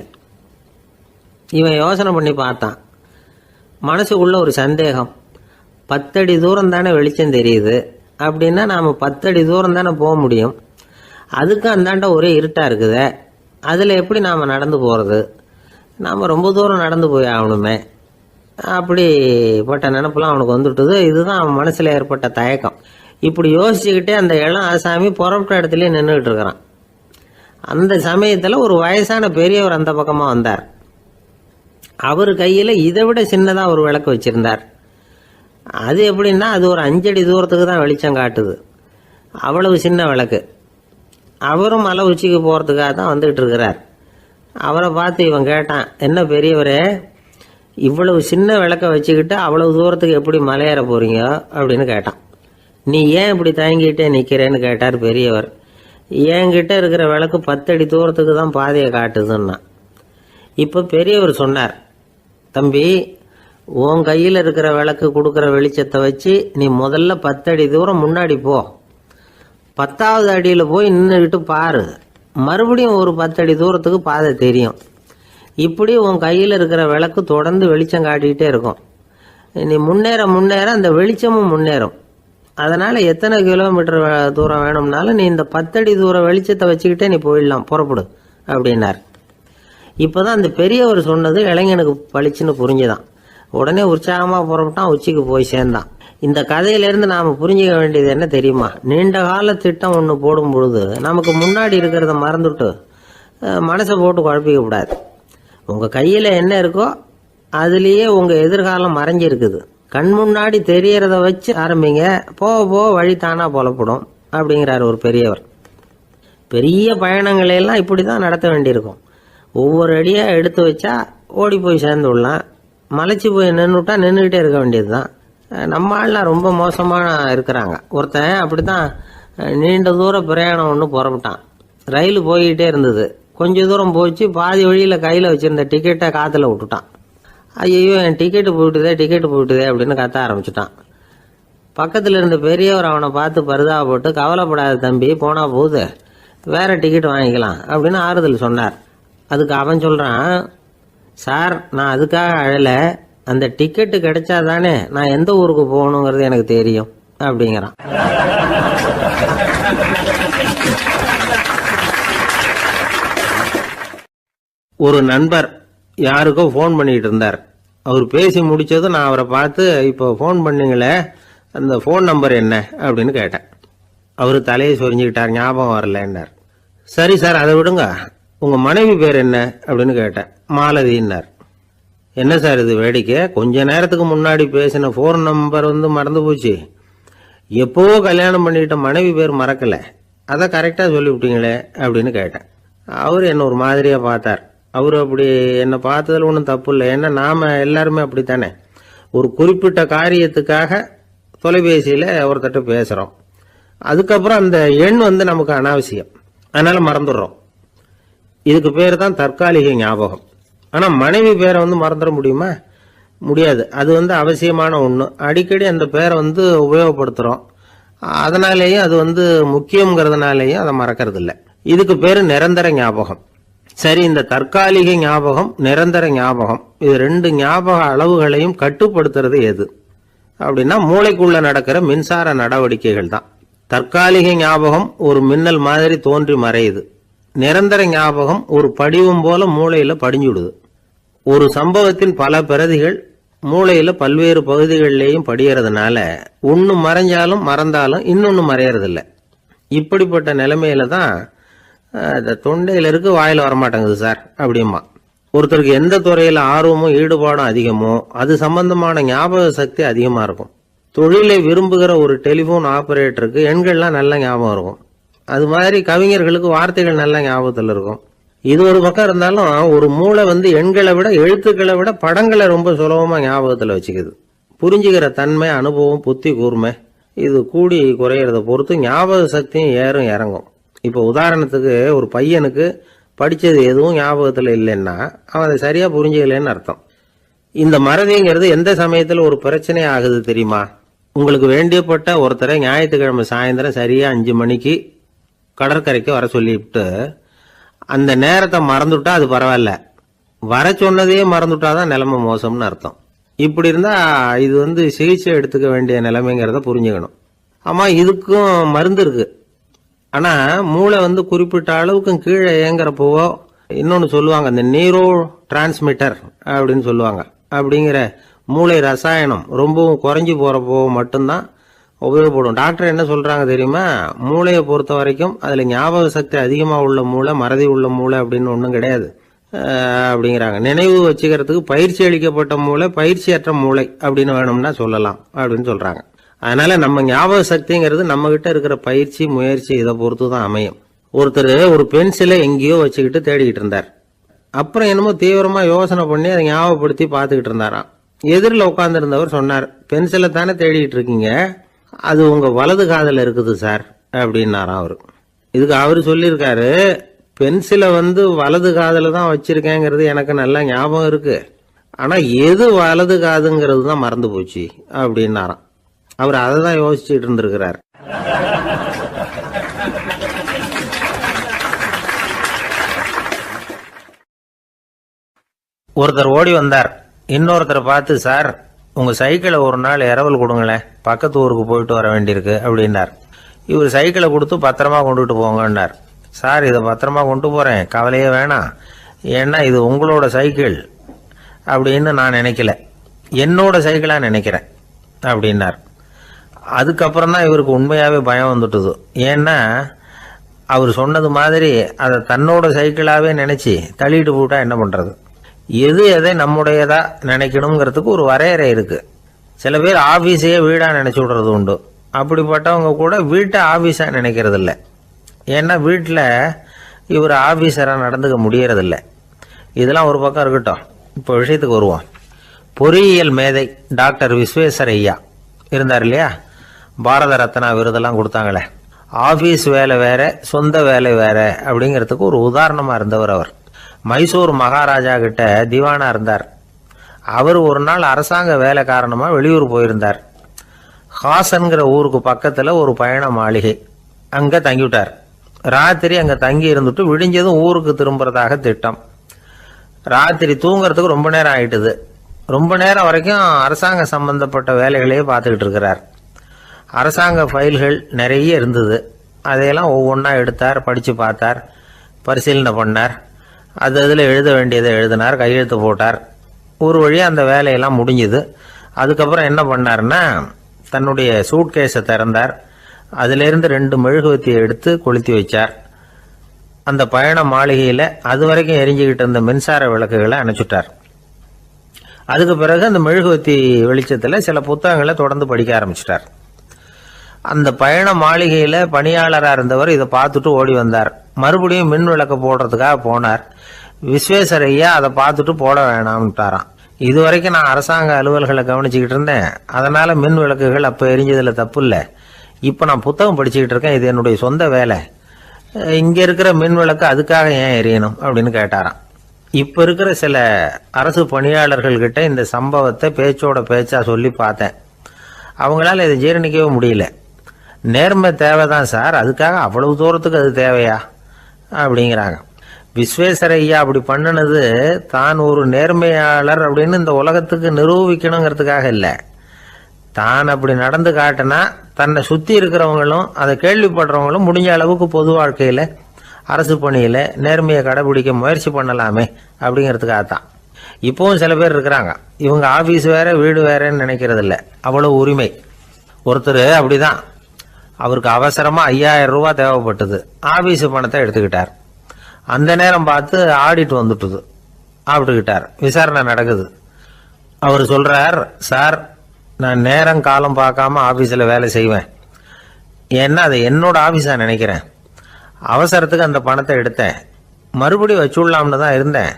இவன் யோசனை பண்ணி பார்த்தான். மனசுக்குள்ள ஒரு சந்தேகம். 10 அடி தூரம் தானே வெளிச்சம் தெரியுது, அப்படின்னா நாம் 10 அடி தூரம் தானே போக முடியும். அதுக்கும் அந்தாண்ட ஒரே இருட்டாக இருக்குது, அதில் எப்படி நாம் நடந்து போகிறது? நாம் ரொம்ப தூரம் நடந்து போய் ஆகணுமே. அப்படிப்பட்ட நினப்பெல்லாம் அவனுக்கு வந்துவிட்டது. இதுதான் அவன் மனசில் ஏற்பட்ட தயக்கம். இப்படி யோசிச்சுக்கிட்டே அந்த இளம் ஆசாமி புறப்பட்ட இடத்துலயே நின்றுக்கிட்டு இருக்கிறான். அந்த சமயத்தில் ஒரு வயசான பெரியவர் அந்த பக்கமாக வந்தார். அவர் கையில் இதை விட சின்னதாக ஒரு விளக்கு வச்சுருந்தார். அது எப்படின்னா அது ஒரு 5 அடி தூரத்துக்கு தான் வெளிச்சம் காட்டுது, அவ்வளவு சின்ன விளக்கு. அவரும் மலை உச்சிக்கு போகிறதுக்காக தான் வந்துக்கிட்டு இருக்கிறார். அவரை பார்த்து இவன் கேட்டான், என்ன பெரியவரே, இவ்வளவு சின்ன விளக்கை வச்சுக்கிட்டு அவ்வளவு தூரத்துக்கு எப்படி மலையேற போகிறீங்க அப்படின்னு கேட்டான். நீ ஏன் இப்படி தயங்கிட்டே நிற்கிறேன்னு கேட்டார் பெரியவர். என்கிட்ட இருக்கிற விளக்கு 10 அடி தூரத்துக்கு தான் பாதையை காட்டுதுன்னா. இப்போ பெரியவர் சொன்னார், தம்பி, உன் கையில் இருக்கிற விளக்கு கொடுக்குற வெளிச்சத்தை வச்சு நீ முதல்ல 10 அடி தூரம் முன்னாடி போ. 10வது அடியில் போய் நின்றுக்கிட்டு பாரு, மறுபடியும் ஒரு 10 அடி தூரத்துக்கு பாதை தெரியும். இப்படி உன் கையில் இருக்கிற விளக்கு தொடர்ந்து வெளிச்சம் காட்டிக்கிட்டே இருக்கும். நீ முன்னேற முன்னேற அந்த வெளிச்சமும் முன்னேறும். அதனால் எத்தனை கிலோமீட்டர் தூரம் வேணும்னாலும் நீ இந்த 10 அடி தூரம் வெளிச்சத்தை வச்சுக்கிட்டே நீ போயிடலாம், புறப்படு அப்படின்னார். இப்போ தான் அந்த பெரியவர் சொன்னது இளைஞனுக்கு பளிச்சுன்னு புரிஞ்சுதான். உடனே உற்சாகமாக புறப்பட்டான், உச்சிக்கு போய் சேர்ந்தான். இந்த கதையிலேருந்து நாம் புரிஞ்சிக்க வேண்டியது என்ன தெரியுமா? நீண்ட கால திட்டம் ஒன்று போடும் பொழுது நமக்கு முன்னாடி இருக்கிறத மறந்துட்டு மனசை போட்டு குழப்பிக்க கூடாது. உங்கள் கையில் என்ன இருக்கோ அதுலேயே உங்கள் எதிர்காலம் மறைஞ்சிருக்குது. கண் முன்னாடி தெரியறத வச்சு ஆரம்பிங்க, போக போக வழி தானாக புலப்படும் அப்படிங்கிறார் ஒரு பெரியவர். பெரிய பயணங்களையெல்லாம் இப்படி தான் நடத்த வேண்டியிருக்கும். ஒவ்வொரு அடியாக எடுத்து வச்சா ஓடி போய் சேர்ந்து விடலாம். மலைச்சி போய் நின்றுட்டா நின்றுக்கிட்டே இருக்க வேண்டியது தான். நம்ம ஆள்லாம் ரொம்ப மோசமாக இருக்கிறாங்க. ஒருத்தன் அப்படி தான் நீண்ட தூர பிரயாணம் ஒன்று புறப்பட்டான். ரயில் போய்கிட்டே இருந்தது. கொஞ்சம் தூரம் போச்சு, பாதி வழியில் கையில் வச்சுருந்த டிக்கெட்டை காற்றுல விட்டுட்டான். ஐயோ, என் டிக்கெட்டு போயிட்டுதே அப்படின்னு கத்த ஆரம்பிச்சுட்டான். பக்கத்தில் இருந்த பெரியவர் அவனை பார்த்து பரிதாபப்பட்டு, கவலைப்படாத தம்பி, போனால் போகுது, வேறு டிக்கெட் வாங்கிக்கலாம் அப்படின்னு ஆறுதல் சொன்னார். அதுக்கு அவன் சொல்கிறான், சார், நான் அதுக்காக அழலை, அந்த டிக்கெட்டு கிடைச்சா தானே நான் எந்த ஊருக்கு போகணுங்கிறது எனக்கு தெரியும் அப்படிங்கிறான். ஒரு நண்பர் யாருக்கோ ஃபோன் பண்ணிட்டு இருந்தார். அவர் பேசி முடிச்சதும் நான் அவரை பார்த்து, இப்போ ஃபோன் பண்ணீங்களே, அந்த ஃபோன் நம்பர் என்ன அப்படின்னு கேட்டேன். அவர் தலையை சொரிஞ்சுக்கிட்டார், ஞாபகம் வரலன்னார். சரி சார், அதை விடுங்க, உங்கள் மனைவி பேர் என்ன அப்படின்னு கேட்டேன். மாலதின்னார். என்ன சார் இது வேடிக்கை, கொஞ்ச நேரத்துக்கு முன்னாடி பேசின ஃபோன் நம்பர் மறந்து போச்சு, எப்போவோ கல்யாணம் பண்ணிக்கிட்ட மனைவி பேர் மறக்கலை, அதை கரெக்டாக சொல்லிவிட்டீங்களே அப்படின்னு கேட்டேன். அவர் என்ன ஒரு மாதிரியாக பார்த்தார். அவர் அப்படி என்னை பார்த்ததில் ஒன்றும் தப்பு இல்லை. ஏன்னா நாம் எல்லாருமே அப்படித்தானே. ஒரு குறிப்பிட்ட காரியத்துக்காக தொலைபேசியில் ஒருத்தட்ட பேசுகிறோம். அதுக்கப்புறம் அந்த எண் நமக்கு அனாவசியம், அதனால் மறந்துடுறோம். இதுக்கு பேர் தான் தற்காலிக ஞாபகம். ஆனால் மனைவி பேரை மறந்துட முடியுமா? முடியாது. அது அவசியமான ஒன்று. அடிக்கடி அந்த பேரை உபயோகப்படுத்துகிறோம். அதனாலேயும் அது முக்கியங்கிறதுனாலேயும் அதை மறக்கிறது இல்லை. இதுக்கு பேர் நிரந்தர ஞாபகம். சரி, இந்த தற்காலிக ஞாபகம், நிரந்தர ஞாபகம், இது ரெண்டு ஞாபக அளவுகளையும் கட்டுப்படுத்துறது எது அப்படின்னா மூளைக்குள்ள நடக்கிற மின்சார நடவடிக்கைகள் தான். தற்காலிக ஞாபகம் ஒரு மின்னல் மாதிரி தோன்றி மறையுது. நிரந்தர ஞாபகம் ஒரு படிவம் போல மூளையில படிஞ்சுடுது. ஒரு சம்பவத்தின் பல பிரதிகள் மூளையில பல்வேறு பகுதிகளிலேயும் படியறதுனால ஒன்னு மறைஞ்சாலும் மறந்தாலும் இன்னொன்னு மறையறதில்லை. இப்படிப்பட்ட நிலைமையில தான் தொண்டையில இருக்கு, வாயில வரமாட்டேங்குது சார் அப்படிமா. ஒருத்தருக்கு எந்த துறையில ஆர்வமும் ஈடுபாடும் அதிகமோ அது சம்பந்தமான ஞாபக சக்தி அதிகமா இருக்கும். தொழிலை விரும்புகிற ஒரு டெலிபோன் ஆபரேட்டருக்கு எண்கள்லாம் நல்ல ஞாபகம் இருக்கும். அது மாதிரி கவிஞர்களுக்கு வார்த்தைகள் நல்ல ஞாபகத்தில் இருக்கும். இது ஒரு பக்கம் இருந்தாலும் ஒரு மூளை எண்களை விட எழுத்துக்களை விட படங்களை ரொம்ப சுலபமா ஞாபகத்தில் வச்சுக்குது. புரிஞ்சுக்கிற தன்மை, அனுபவம், புத்தி கூர்மை இது கூடி குறையிறத பொறுத்து ஞாபக சக்தியும் ஏறும் இறங்கும். இப்போ உதாரணத்துக்கு ஒரு பையனுக்கு படித்தது எதுவும் ஞாபகத்தில் இல்லைன்னா அவன் அதை சரியாக புரிஞ்சுக்கலன்னு அர்த்தம். இந்த மறதிங்கிறது எந்த சமயத்தில் ஒரு பிரச்சனை ஆகுது தெரியுமா? உங்களுக்கு வேண்டியப்பட்ட ஒருத்தரை ஞாயிற்றுக்கிழமை சாயந்தரம் சரியாக 5 மணிக்கு கடற்கரைக்கு வர சொல்லிவிட்டு அந்த நேரத்தை மறந்துவிட்டா அது பரவாயில்ல, வர சொன்னதையே மறந்துவிட்டாதான் நிலைமை மோசம்னு அர்த்தம். இப்படி இருந்தால் இது சிகிச்சை எடுத்துக்க வேண்டிய நிலைமைங்கிறத புரிஞ்சுக்கணும். ஆமாம், இதுக்கும் மருந்து இருக்கு. ஆனால் மூளை குறிப்பிட்ட அளவுக்கும் கீழே இயங்குறப்போவோ இன்னொன்று சொல்லுவாங்க, இந்த நியூரோ டிரான்ஸ்மிட்டர் அப்படின்னு சொல்லுவாங்க. அப்படிங்கிற மூளை ரசாயனம் ரொம்பவும் குறைஞ்சி போகிறப்போ மட்டும்தான் உபயோகப்படும். டாக்டர் என்ன சொல்கிறாங்க தெரியுமா? மூளையை பொறுத்த வரைக்கும் அதில் ஞாபக சக்தி அதிகமாக உள்ள மூளை, மறதி உள்ள மூளை அப்படின்னு ஒன்றும் கிடையாது அப்படிங்கிறாங்க. நினைவு வச்சுக்கிறதுக்கு பயிற்சி அளிக்கப்பட்ட மூளை, பயிற்சியற்ற மூளை அப்படின்னு வேணும்னா சொல்லலாம் அப்படின்னு சொல்கிறாங்க. அதனால நம்ம ஞாபக சக்திங்கிறது நம்ம கிட்ட இருக்கிற பயிற்சி, முயற்சி இதை பொறுத்து தான் அமையும். ஒருத்தர் ஒரு பென்சிலை எங்கேயோ வச்சுக்கிட்டு தேடிக்கிட்டு இருந்தார். அப்புறம் என்னமோ தீவிரமா யோசனை பண்ணி அதை ஞாபகப்படுத்தி பார்த்துக்கிட்டு இருந்தாராம். எதிரில் உட்காந்துருந்தவர் சொன்னார், பென்சிலை தானே தேடிக்கிட்டு இருக்கீங்க, அது உங்க வலது காதில் இருக்குது சார் அப்படின்னாராம் அவரு. இதுக்கு அவரு சொல்லியிருக்காரு, பென்சிலை வலது காதில் தான் வச்சிருக்கேங்கிறது எனக்கு நல்லா ஞாபகம் இருக்கு, ஆனா எது வலது காதுங்கிறது தான் மறந்து போச்சு அப்படின்னாராம். அவர் அதை தான் யோசிச்சுட்டு இருந்திருக்கிறார். ஒருத்தர் ஓடி வந்தார். இன்னொருத்தரை பார்த்து, சார் உங்க சைக்கிளை ஒரு நாள் இரவல் கொடுங்களேன், பக்கத்து ஊருக்கு போயிட்டு வர வேண்டியிருக்கு அப்படின்னார். இவர் சைக்கிளை கொடுத்து பத்திரமா கொண்டுட்டு போங்கன்னார். சார் இதை பத்திரமா கொண்டு போறேன், கவலையே வேணாம், ஏன்னா இது உங்களோட சைக்கிள் அப்படின்னு நான் நினைக்கல, என்னோட சைக்கிளா நினைக்கிறேன் அப்படின்னார். அதுக்கப்புறம் தான் இவருக்கு உண்மையாவே பயம் வந்துட்டுது. ஏன்னா அவர் சொன்னது மாதிரி அதை தன்னோட சைக்கிளாவே நினைச்சு தள்ளிட்டு போட்டா என்ன பண்றது? எது எதை நம்முடையதா நினைக்கணுங்கிறதுக்கு ஒரு வரையறை இருக்கு. சில பேர் ஆபீஸையே வீடா நினைச்சு விடுறது உண்டு. அப்படிப்பட்டவங்க கூட வீட்டை ஆபீஸா நினைக்கிறது இல்லை. ஏன்னா வீட்டில் இவர் ஆபீஸராக நடந்துக்க முடியறதில்லை. இதெல்லாம் ஒரு பக்கம் இருக்கட்டும், இப்போ விஷயத்துக்கு வருவோம். பொறியியல் மேதை டாக்டர் விஸ்வேஸ்வரய்யா இருந்தார் இல்லையா, பாரத ரத்னா விருதெல்லாம் கொடுத்தாங்களே. ஆபீஸ் வேலை வேற, சொந்த வேலை வேற அப்படிங்கிறதுக்கு ஒரு உதாரணமா இருந்தவர் அவர். மைசூர் மகாராஜா கிட்ட திவானா இருந்தார். அவர் ஒரு நாள் அரசாங்க வேலை காரணமா வெளியூர் போயிருந்தார். ஹாசன்கிற ஊருக்கு பக்கத்துல ஒரு பயண மாளிகை, அங்க தங்கிவிட்டார். ராத்திரி அங்க தங்கி இருந்துட்டு விடிஞ்சதும் ஊருக்கு திரும்புறதாக திட்டம். ராத்திரி தூங்குறதுக்கு ரொம்ப நேரம் ஆயிட்டுது. ரொம்ப நேரம் வரைக்கும் அரசாங்க சம்பந்தப்பட்ட வேலைகளையே பார்த்துக்கிட்டு இருக்கிறார். அரசாங்க ஃபைல்கள் நிறைய இருந்தது. அதையெல்லாம் ஒவ்வொன்றா எடுத்தார், படித்து பார்த்தார், பரிசீலனை பண்ணார். அதில் எழுத வேண்டியதை எழுதினார், கையெழுத்து போட்டார். ஒரு வழியாக அந்த வேலையெல்லாம் முடிஞ்சுது. அதுக்கப்புறம் என்ன பண்ணார்னா, தன்னுடைய சூட்கேஸை திறந்தார். அதிலிருந்து 2 மெழுகுவத்தியை எடுத்து கொளுத்தி வச்சார். அந்த பயண மாளிகையில் அது வரைக்கும் எரிஞ்சுக்கிட்டு இருந்த மின்சார விளக்குகளை அணைச்சுட்டார். அதுக்கு பிறகு அந்த மெழுகுவத்தி வெளிச்சத்தில் சில புத்தகங்களை தொடர்ந்து படிக்க ஆரம்பிச்சிட்டார். அந்த பயண மாளிகையில் பணியாளராக இருந்தவர் இதை பார்த்துட்டு ஓடி வந்தார். மறுபடியும் மின் விளக்கு போடுறதுக்காக போனார். விஸ்வேஸ்வரையா அதை பார்த்துட்டு போட வேணாம்ட்டாராம். இது வரைக்கும் நான் அரசாங்க அலுவல்களை கவனிச்சுக்கிட்டு இருந்தேன், அதனால மின் விளக்குகள் அப்போ எரிஞ்சதுல தப்பு இல்லை. இப்போ நான் புத்தகம் படிச்சுக்கிட்டு இருக்கேன், இது என்னுடைய சொந்த வேலை. இங்கே இருக்கிற மின் விளக்கு அதுக்காக ஏன் எரியணும் அப்படின்னு கேட்டாராம். இப்போ இருக்கிற சில அரசு பணியாளர்கள்கிட்ட இந்த சம்பவத்தை பேச்சோட பேச்சா சொல்லி பார்த்தேன். அவங்களால இதை ஜீரணிக்கவே முடியல. நேர்மை தேவைதான் சார், அதுக்காக அவ்வளவு தூரத்துக்கு அது தேவையா அப்படிங்கிறாங்க. விஸ்வேஸ்வரையா அப்படி பண்ணினது தான் ஒரு நேர்மையாளர் அப்படின்னு இந்த உலகத்துக்கு நிரூபிக்கணுங்கிறதுக்காக இல்லை. தான் அப்படி நடந்து காட்டினா தன்னை சுற்றி இருக்கிறவங்களும் அதை கேள்விப்படுறவங்களும் முடிஞ்ச அளவுக்கு பொது வாழ்க்கையில் அரசு பணியில் நேர்மையை கடைபிடிக்க முயற்சி பண்ணலாமே அப்படிங்கிறதுக்காகத்தான். இப்போவும் சில பேர் இருக்கிறாங்க, இவங்க ஆஃபீஸ் வேற வீடு வேறன்னு நினைக்கிறது இல்லை, அவ்வளோ உரிமை. ஒருத்தர் அப்படிதான், அவருக்கு அவசரமாக 5000 ரூபா தேவைப்பட்டது, ஆஃபீஸு பணத்தை எடுத்துக்கிட்டார். அந்த நேரம் பார்த்து ஆடிட் வந்துட்டுது, ஆப்பிட்டுக்கிட்டார். விசாரணை நடக்குது. அவர் சொல்றார், சார் நான் நேரம் காலம் பார்க்காம ஆஃபீஸில் வேலை செய்வேன், ஏன்னா அதை என்னோட ஆஃபீஸாக நினைக்கிறேன். அவசரத்துக்கு அந்த பணத்தை எடுத்தேன், மறுபடியும் வச்சுடலாம்னு தான் இருந்தேன்,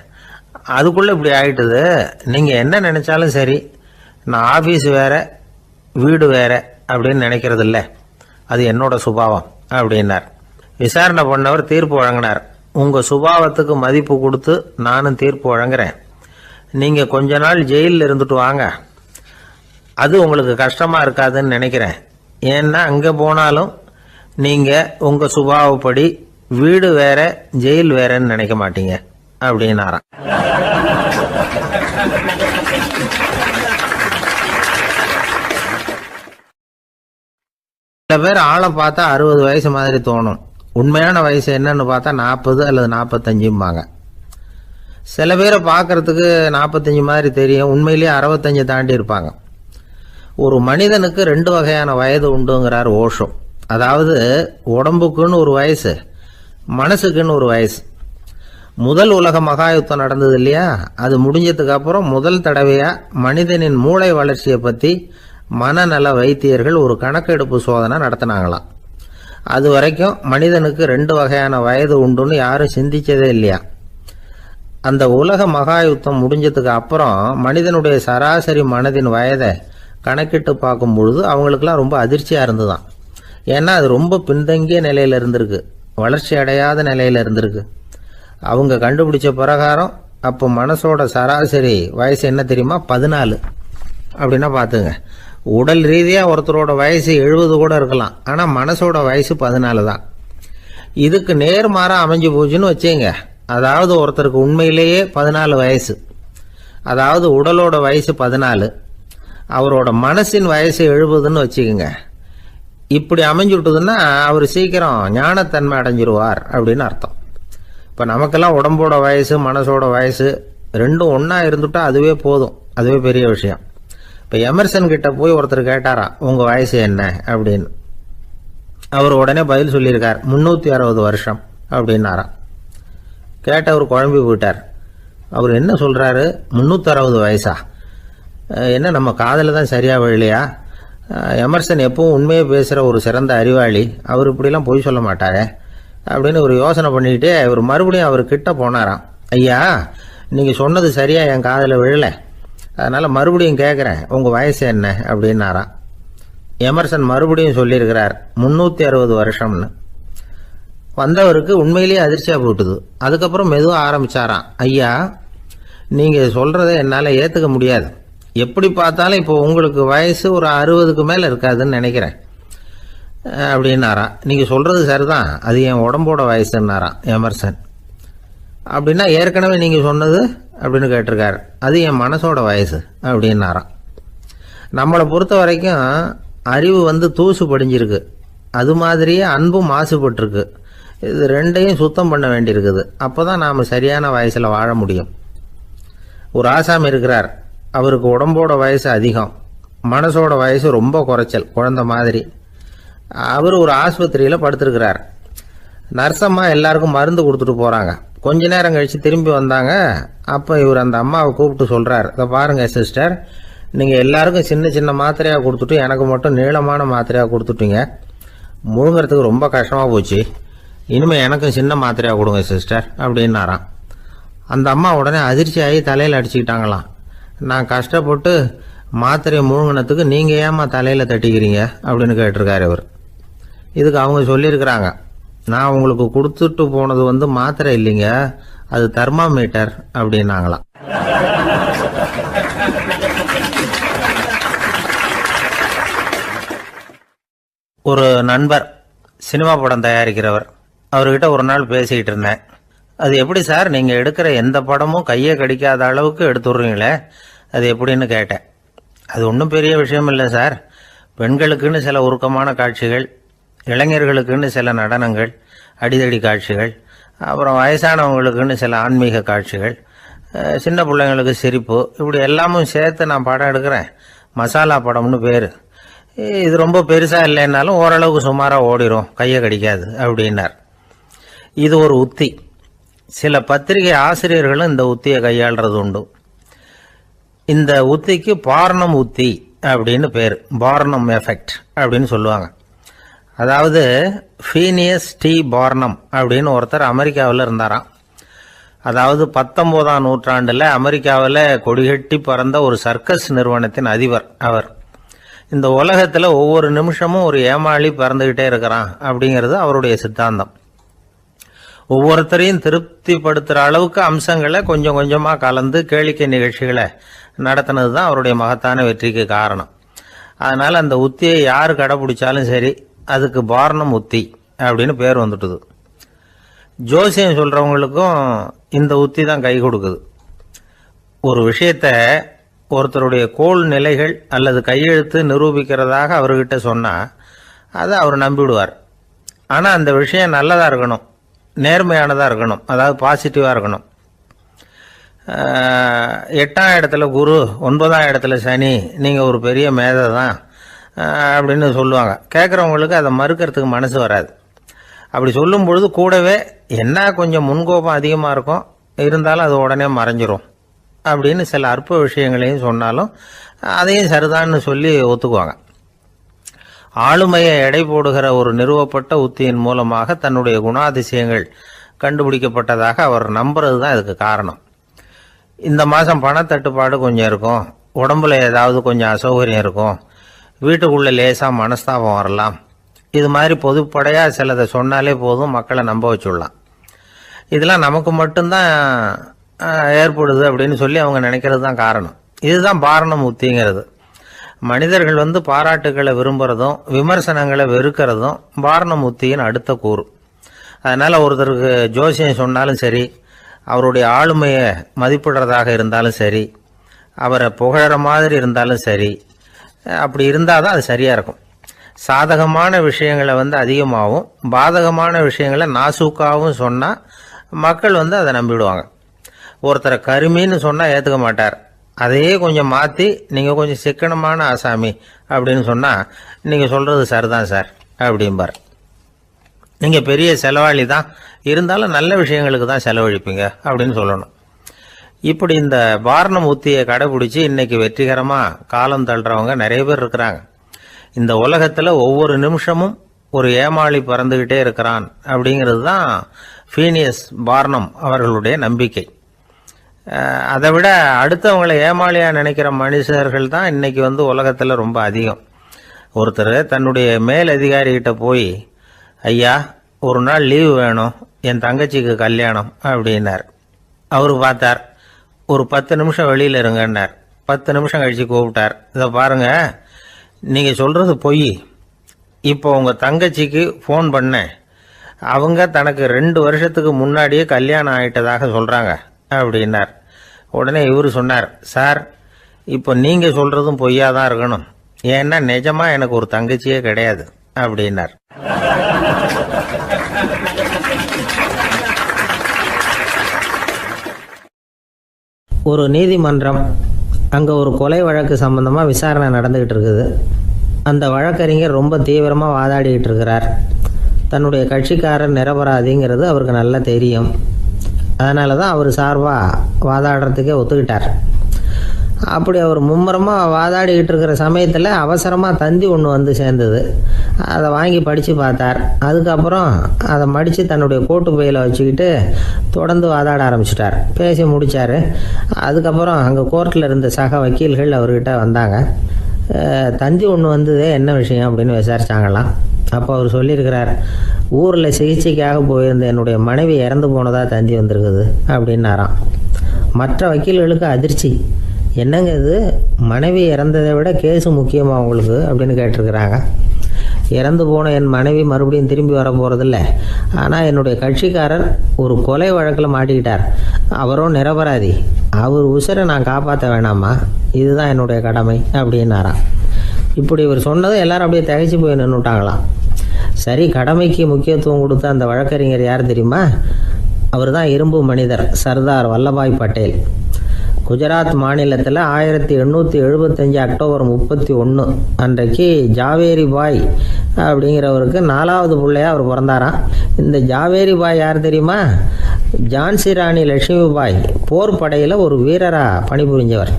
அதுக்குள்ளே இப்படி ஆகிட்டுது. நீங்கள் என்ன நினச்சாலும் சரி, நான் ஆஃபீஸ் வேற வீடு வேற அப்படின்னு நினைக்கிறது இல்லை, அது என்னோட சுபாவம் அப்படின்னார். விசாரணை பண்ணவர் தீர்ப்பு வழங்கினார். உங்கள் சுபாவத்துக்கு மதிப்பு கொடுத்து நானும் தீர்ப்பு வழங்குறேன். நீங்கள் கொஞ்ச நாள் ஜெயிலில் இருந்துட்டு வாங்க, அது உங்களுக்கு கஷ்டமாக இருக்காதுன்னு நினைக்கிறேன். ஏன்னா அங்கே போனாலும் நீங்கள் உங்கள் சுபாவப்படி வீடு வேற ஜெயில் வேறன்னு நினைக்க மாட்டீங்க அப்படின்னாராம். சில பேர் ஆளை பார்த்தா 60 வயசு மாதிரி தோணும், உண்மையான வயசு என்னன்னு பார்த்தா 40 அல்லது 45. சில பேரை பார்க்கறதுக்கு 45 மாதிரி தெரியும், உண்மையிலேயே 65 தாண்டி இருப்பாங்க. ஒரு மனிதனுக்கு 2 வகையான வயது உண்டுங்கிறார் ஓஷோ. அதாவது உடம்புக்குன்னு ஒரு வயசு, மனசுக்குன்னு ஒரு வயசு. முதல் உலக மகாயுத்தம் நடந்தது இல்லையா, அது முடிஞ்சதுக்கு அப்புறம் முதல் தடவையா மனிதனின் மூளை வளர்ச்சியை பற்றி மனநல வைத்தியர்கள் ஒரு கணக்கெடுப்பு சோதனை நடத்தினாங்களாம். அது வரைக்கும் மனிதனுக்கு 2 வகையான வயது உண்டுன்னு யாரும் சிந்திச்சதே இல்லையா. அந்த உலக மகாயுத்தம் முடிஞ்சதுக்கு அப்புறம் மனிதனுடைய சராசரி மனதின் வயதை கணக்கிட்டு பார்க்கும் பொழுது அவங்களுக்கெல்லாம் ரொம்ப அதிர்ச்சியாக இருந்துதான். ஏன்னா அது ரொம்ப பின்தங்கிய நிலையில் இருந்திருக்கு, வளர்ச்சி அடையாத நிலையில் இருந்திருக்கு. அவங்க கண்டுபிடிச்ச பிரகாரம் அப்போ மனசோட சராசரி வயசு என்ன தெரியுமா, 14. அப்படின்னா பார்த்துங்க, உடல் ரீதியாக ஒருத்தரோட வயசு 70 கூட இருக்கலாம், ஆனால் மனசோட வயசு 14 தான். இதுக்கு நேர்மாறாக அமைஞ்சு போச்சுன்னு வச்சுங்க. அதாவது ஒருத்தருக்கு உண்மையிலேயே 14 வயசு, அதாவது உடலோட வயசு 14, அவரோட மனசின் வயசு 70ன்னு வச்சுக்கோங்க. இப்படி அமைஞ்சுட்டுதுன்னா அவர் சீக்கிரம் ஞானத்தன்மை அடைஞ்சிருவார் அப்படின்னு அர்த்தம். இப்போ நமக்கெல்லாம் உடம்போட வயசு மனசோட வயசு ரெண்டும் ஒன்றா இருந்துட்டா அதுவே போதும், அதுவே பெரிய விஷயம். இப்போ எமர்சன் கிட்ட போய் ஒருத்தர் கேட்டாராம், உங்கள் வயசு என்ன அப்படின்னு. அவர் உடனே பதில் சொல்லியிருக்கார், 360 வருஷம் அப்படின்னாராம். கேட்டவர் குழம்பி போயிட்டார். அவர் என்ன சொல்கிறாரு, 360 வயசா? என்ன நம்ம காதில் தான் சரியாக விழலையா? எமர்சன் எப்பவும் உண்மையை பேசுகிற ஒரு சிறந்த அறிவாளி, அவர் இப்படிலாம் பொய் சொல்ல மாட்டாரே அப்படின்னு ஒரு யோசனை பண்ணிக்கிட்டே இவர் மறுபடியும் அவர் கிட்ட போனாராம். ஐயா, நீங்கள் சொன்னது சரியாக என் காதில் விழலை, அதனால் மறுபடியும் கேட்குறேன், உங்கள் வயசு என்ன அப்படின்னாராம். எமர்சன் மறுபடியும் சொல்லியிருக்கிறார், 360 வருஷம்னு. வந்தவருக்கு உண்மையிலேயே அதிர்ச்சியாக போட்டுது. அதுக்கப்புறம் மெதுவாக ஆரம்பித்தாராம், ஐயா நீங்கள் சொல்கிறத என்னால் ஏற்றுக்க முடியாது, எப்படி பார்த்தாலும் இப்போ உங்களுக்கு வயசு ஒரு 60க்கு மேலே இருக்காதுன்னு நினைக்கிறேன் அப்படின்னாராம். நீங்கள் சொல்கிறது சரிதான், அது என் உடம்போட வயசுன்னாராம் எமர்சன். அப்படின்னா ஏற்கனவே நீங்கள் சொன்னது அப்படின்னு கேட்டிருக்காரு, அது என் மனசோட வயசு அப்படின்னாராம். நம்மளை பொறுத்த வரைக்கும் அறிவு தூசு படிஞ்சிருக்கு, அது மாதிரியே அன்பும் மாசுபட்டிருக்கு. இது ரெண்டையும் சுத்தம் பண்ண வேண்டியிருக்குது, அப்போ தான் நாம் சரியான வயசில் வாழ முடியும். ஒரு ஆசாமி இருக்கிறார், அவருக்கு உடம்போட வயசு அதிகம், மனசோட வயசு ரொம்ப குறைச்சல், குழந்தை மாதிரி. அவர் ஒரு ஆஸ்பத்திரியில் படுத்திருக்கிறார். நர்சம்மா எல்லாருக்கும் மருந்து கொடுத்துட்டு போகிறாங்க. கொஞ்ச நேரம் கழித்து திரும்பி வந்தாங்க. அப்போ இவர் அந்த அம்மாவை கூப்பிட்டு சொல்கிறார், இதை பாருங்கள் சிஸ்டர், நீங்கள் எல்லாருக்கும் சின்ன சின்ன மாத்திரையாக கொடுத்துட்டு எனக்கு மட்டும் நீளமான மாத்திரையாக கொடுத்துட்டீங்க, முழுங்கிறதுக்கு ரொம்ப கஷ்டமாக போச்சு, இனிமேல் எனக்கும் சின்ன மாத்திரையாக கொடுங்க சிஸ்டர் அப்படின்னாராம். அந்த அம்மா உடனே அதிர்ச்சியாகி தலையில் அடிச்சுக்கிட்டாங்களாம். நான் கஷ்டப்பட்டு மாத்திரையை முழுங்கினத்துக்கு நீங்கள் ஏமா தலையில் தட்டிக்கிறீங்க அப்படின்னு கேட்டிருக்காரு இவர். இதுக்கு அவங்க சொல்லியிருக்கிறாங்க, நான் உங்களுக்கு கொடுத்துட்டு போனது மாத்திரை இல்லைங்க, அது தெர்மாமீட்டர் அப்படின்னாங்களாம். ஒரு நண்பர் சினிமா படம் தயாரிக்கிறவர், அவர்கிட்ட ஒரு நாள் பேசிக்கிட்டு இருந்தேன். அது எப்படி சார் நீங்கள் எடுக்கிற எந்த படமும் கையை கடிக்காத அளவுக்கு எடுத்துடுறீங்களே, அது எப்படின்னு கேட்டேன். அது ஒன்றும் பெரிய விஷயம் இல்லை சார், பெண்களுக்குன்னு சில உருக்கமான காட்சிகள், இளைஞர்களுக்குன்னு சில நடனங்கள், அடிதடி காட்சிகள், அப்புறம் வயசானவங்களுக்குன்னு சில ஆன்மீக காட்சிகள், சின்ன பிள்ளைங்களுக்கு சிரிப்பு, இப்படி எல்லாமும் சேர்த்து நான் படம் எடுக்கிறேன். மசாலா படம்னு பேர். இது ரொம்ப பெருசாக இல்லைன்னாலும் ஓரளவுக்கு சுமாராக ஓடிடும், கையை கடிக்காது அப்படின்னார். இது ஒரு உத்தி. சில பத்திரிகை ஆசிரியர்களும் இந்த உத்தியை கையாளுறது உண்டு. இந்த உத்திக்கு பார்னம் உத்தி அப்படின்னு பேர். பார்னம் எஃபெக்ட் அப்படின்னு சொல்லுவாங்க. அதாவது ஃபீனியஸ் டி பார்னம் அப்படின்னு ஒருத்தர் அமெரிக்காவில் இருந்தாராம். அதாவது 19ஆம் நூற்றாண்டில் அமெரிக்காவில் கொடிகட்டி பறந்த ஒரு சர்க்கஸ் நிறுவனத்தின் அதிபர் அவர். இந்த உலகத்தில் ஒவ்வொரு நிமிஷமும் ஒரு ஏமாளி பறந்துக்கிட்டே இருக்கிறான் அப்படிங்கிறது அவருடைய சித்தாந்தம். ஒவ்வொருத்தரையும் திருப்திப்படுத்துகிற அளவுக்கு அம்சங்களை கொஞ்சம் கொஞ்சமாக கலந்து கேளிக்கை நிகழ்ச்சிகளை நடத்தினது தான் அவருடைய மகத்தான வெற்றிக்கு காரணம். அதனால் அந்த உத்தியை யார் கடைப்பிடிச்சாலும் சரி, அதுக்கு பார்னம் உத்தி அப்படின்னு பேர் வந்துட்டுது. ஜோசியம் சொல்கிறவங்களுக்கும் இந்த உத்தி தான் கை கொடுக்குது. ஒரு விஷயத்தை ஒருத்தருடைய கோள் நிலைகள் அல்லது கையெழுத்து நிரூபிக்கிறதாக அவர்கிட்ட சொன்னால் அதை அவர் நம்பிவிடுவார். ஆனால் அந்த விஷயம் நல்லதாக இருக்கணும், நேர்மையானதாக இருக்கணும், அதாவது பாசிட்டிவாக இருக்கணும். 8ஆம் இடத்துல குரு, 9ஆம் இடத்துல சனி, நீங்கள் ஒரு பெரிய மேதை தான் அப்படின்னு சொல்லுவாங்க. கேட்குறவங்களுக்கு அதை மறுக்கிறதுக்கு மனசு வராது. அப்படி சொல்லும் பொழுது கூடவே என்ன கொஞ்சம் முன்கோபம் அதிகமாக இருக்கும், இருந்தாலும் அது உடனே மறைஞ்சிரும் அப்படின்னு சில அற்ப விஷயங்களையும் சொன்னாலும் அதையும் சரிதான்னு சொல்லி ஒத்துக்குவாங்க. ஆளுமையை எடை போடுகிற ஒரு நிறுவப்பட்ட உத்தியின் மூலமாக தன்னுடைய குணாதிசயங்கள் கண்டுபிடிக்கப்பட்டதாக அவர் நம்புறது தான் இதுக்கு காரணம். இந்த மாதம் பணத்தட்டுப்பாடு கொஞ்சம் இருக்கும், உடம்புல ஏதாவது கொஞ்சம் அசௌகரியம் இருக்கும், வீட்டுக்குள்ளே லேசாக மனஸ்தாபம் வரலாம், இது மாதிரி பொதுப்படையாக சிலதை சொன்னாலே போதும், மக்களை நம்ப வச்சுடலாம். இதெல்லாம் நமக்கு மட்டும்தான் ஏற்படுது அப்படின்னு சொல்லி அவங்க நினைக்கிறது தான் காரணம். இதுதான் பார்னம் உத்திங்கிறது. மனிதர்கள் பாராட்டுகளை விரும்புகிறதும் விமர்சனங்களை வெறுக்கிறதும் பார்னம் உத்தியின் அடுத்த கூறு. அதனால் ஒருத்தருக்கு ஜோசியம் சொன்னாலும் சரி, அவருடைய ஆளுமையை மதிப்பிடுறதாக இருந்தாலும் சரி, அவரை புகழற மாதிரி இருந்தாலும் சரி, அப்படி இருந்தால் தான் அது சரியாக இருக்கும். சாதகமான விஷயங்களை அதிகமாகவும் பாதகமான விஷயங்களை நாசூக்காகவும் சொன்னால் மக்கள் அதை நம்பிவிடுவாங்க. ஒருத்தரை கருமின்னு சொன்னால் ஏற்றுக்க மாட்டார். அதையே கொஞ்சம் மாற்றி நீங்கள் கொஞ்சம் சிக்கனமான ஆசாமி அப்படின்னு சொன்னால் நீங்கள் சொல்கிறது சரிதான் சார் அப்படிம்பார். நீங்கள் பெரிய செலவாளி தான், இருந்தாலும் நல்ல விஷயங்களுக்கு தான் செலவழிப்பீங்க அப்படின்னு சொல்லணும். இப்படி இந்த பார்னம் உத்தியை கடைபிடிச்சி இன்னைக்கு வெற்றிகரமாக காலம் தள்ளுறவங்க நிறைய பேர் இருக்கிறாங்க. இந்த உலகத்தில் ஒவ்வொரு நிமிஷமும் ஒரு ஏமாளி பறந்துக்கிட்டே இருக்கிறான் அப்படிங்கிறது தான் ஃபீனியஸ் பார்னம் அவர்களுடைய நம்பிக்கை. அதை விட அடுத்தவங்களை ஏமாளியாக நினைக்கிற மனுஷர்கள் தான் இன்னைக்கு உலகத்தில் ரொம்ப அதிகம். ஒருத்தர் தன்னுடைய மேல் அதிகாரிகிட்ட போய், ஐயா ஒரு நாள் லீவு வேணும், என் தங்கச்சிக்கு கல்யாணம் அப்படின்னார். அவரு பார்த்தார், ஒரு 10 நிமிஷம் வெளியில் இருங்கன்னார். 10 நிமிஷம் கழித்து கூப்பிட்டார், இதை பாருங்க, நீங்கள் சொல்கிறது பொய், இப்போ உங்கள் தங்கச்சிக்கு ஃபோன் பண்ணேன், அவங்க தனக்கு 2 வருஷத்துக்கு முன்னாடியே கல்யாணம் ஆகிட்டதாக சொல்கிறாங்க அப்படின்னார். உடனே இவர் சொன்னார், சார் இப்போ நீங்கள் சொல்கிறதும் பொய்யா தான் இருக்கணும், ஏன்னா நிஜமாக எனக்கு ஒரு தங்கச்சியே கிடையாது அப்படின்னார். ஒரு நீதிமன்றம், அங்கே ஒரு கொலை வழக்கு சம்பந்தமாக விசாரணை நடந்துக்கிட்டு இருக்குது. அந்த வழக்கறிஞர் ரொம்ப தீவிரமாக வாதாடிக்கிட்டு இருக்கிறார். தன்னுடைய கட்சிக்காரர் நிரபராதிங்கிறது அவருக்கு நல்லா தெரியும். அதனால தான் அவர் சார்பாக வாதாடுறதுக்கே ஒத்துக்கிட்டார். அப்படி அவர் மும்முரமாக வாதாடிக்கிட்டு இருக்கிற சமயத்தில் அவசரமாக தந்தி ஒன்று வந்து சேர்ந்தது. அதை வாங்கி படித்து பார்த்தார். அதுக்கப்புறம் அதை மடித்து தன்னுடைய கோட்டு பையில் வச்சுக்கிட்டு தொடர்ந்து வாதாட ஆரம்பிச்சிட்டார். பேசி முடித்தார். அதுக்கப்புறம் அங்கே கோர்ட்டில் இருந்த சக வக்கீல்கள் அவர்கிட்ட வந்தாங்க. தந்தி ஒன்று வந்தது, என்ன விஷயம் அப்படின்னு விசாரிச்சாங்களாம். அப்போ அவர் சொல்லியிருக்கிறார், ஊரில் சிகிச்சைக்காக போயிருந்த என்னுடைய மனைவி இறந்து போனதாக தந்தி வந்திருக்குது அப்படின்னாராம். மற்ற வக்கீல்களுக்கு அதிர்ச்சி. என்னங்க இது, மனைவி இறந்ததை விட கேஸு முக்கியமாக உங்களுக்கு அப்படின்னு கேட்டிருக்கிறாங்க. இறந்து போன என் மனைவி மறுபடியும் திரும்பி வர போகிறதில்ல. ஆனால் என்னுடைய கட்சிக்காரர் ஒரு கொலை வழக்கில் மாட்டிக்கிட்டார். அவரும் நிரபராதி. அவர் உசுரை நான் காப்பாற்ற வேணாமா? இதுதான் என்னுடைய கடமை அப்படின்னாராம். இப்படி இவர் சொன்னதும் எல்லாரும் அப்படியே திகைச்சு போய் நின்றுட்டாங்களாம். சரி, கடமைக்கு முக்கியத்துவம் கொடுத்த அந்த வழக்கறிஞர் யார் தெரியுமா? அவர் தான் இரும்பு மனிதர் சர்தார் வல்லபாய் பட்டேல். குஜராத் மாநிலத்தில் 1875 அக்டோபர் 31 அன்றைக்கு ஜாவேரி பாய் அப்படிங்கிறவருக்கு 4வது பிள்ளையாக அவர் பிறந்தாராம். இந்த ஜாவேரி பாய் யார் தெரியுமா? ஜான்சி ராணி லட்சுமி பாய் போர் படையில் ஒரு வீரராக பணிபுரிஞ்சவர்.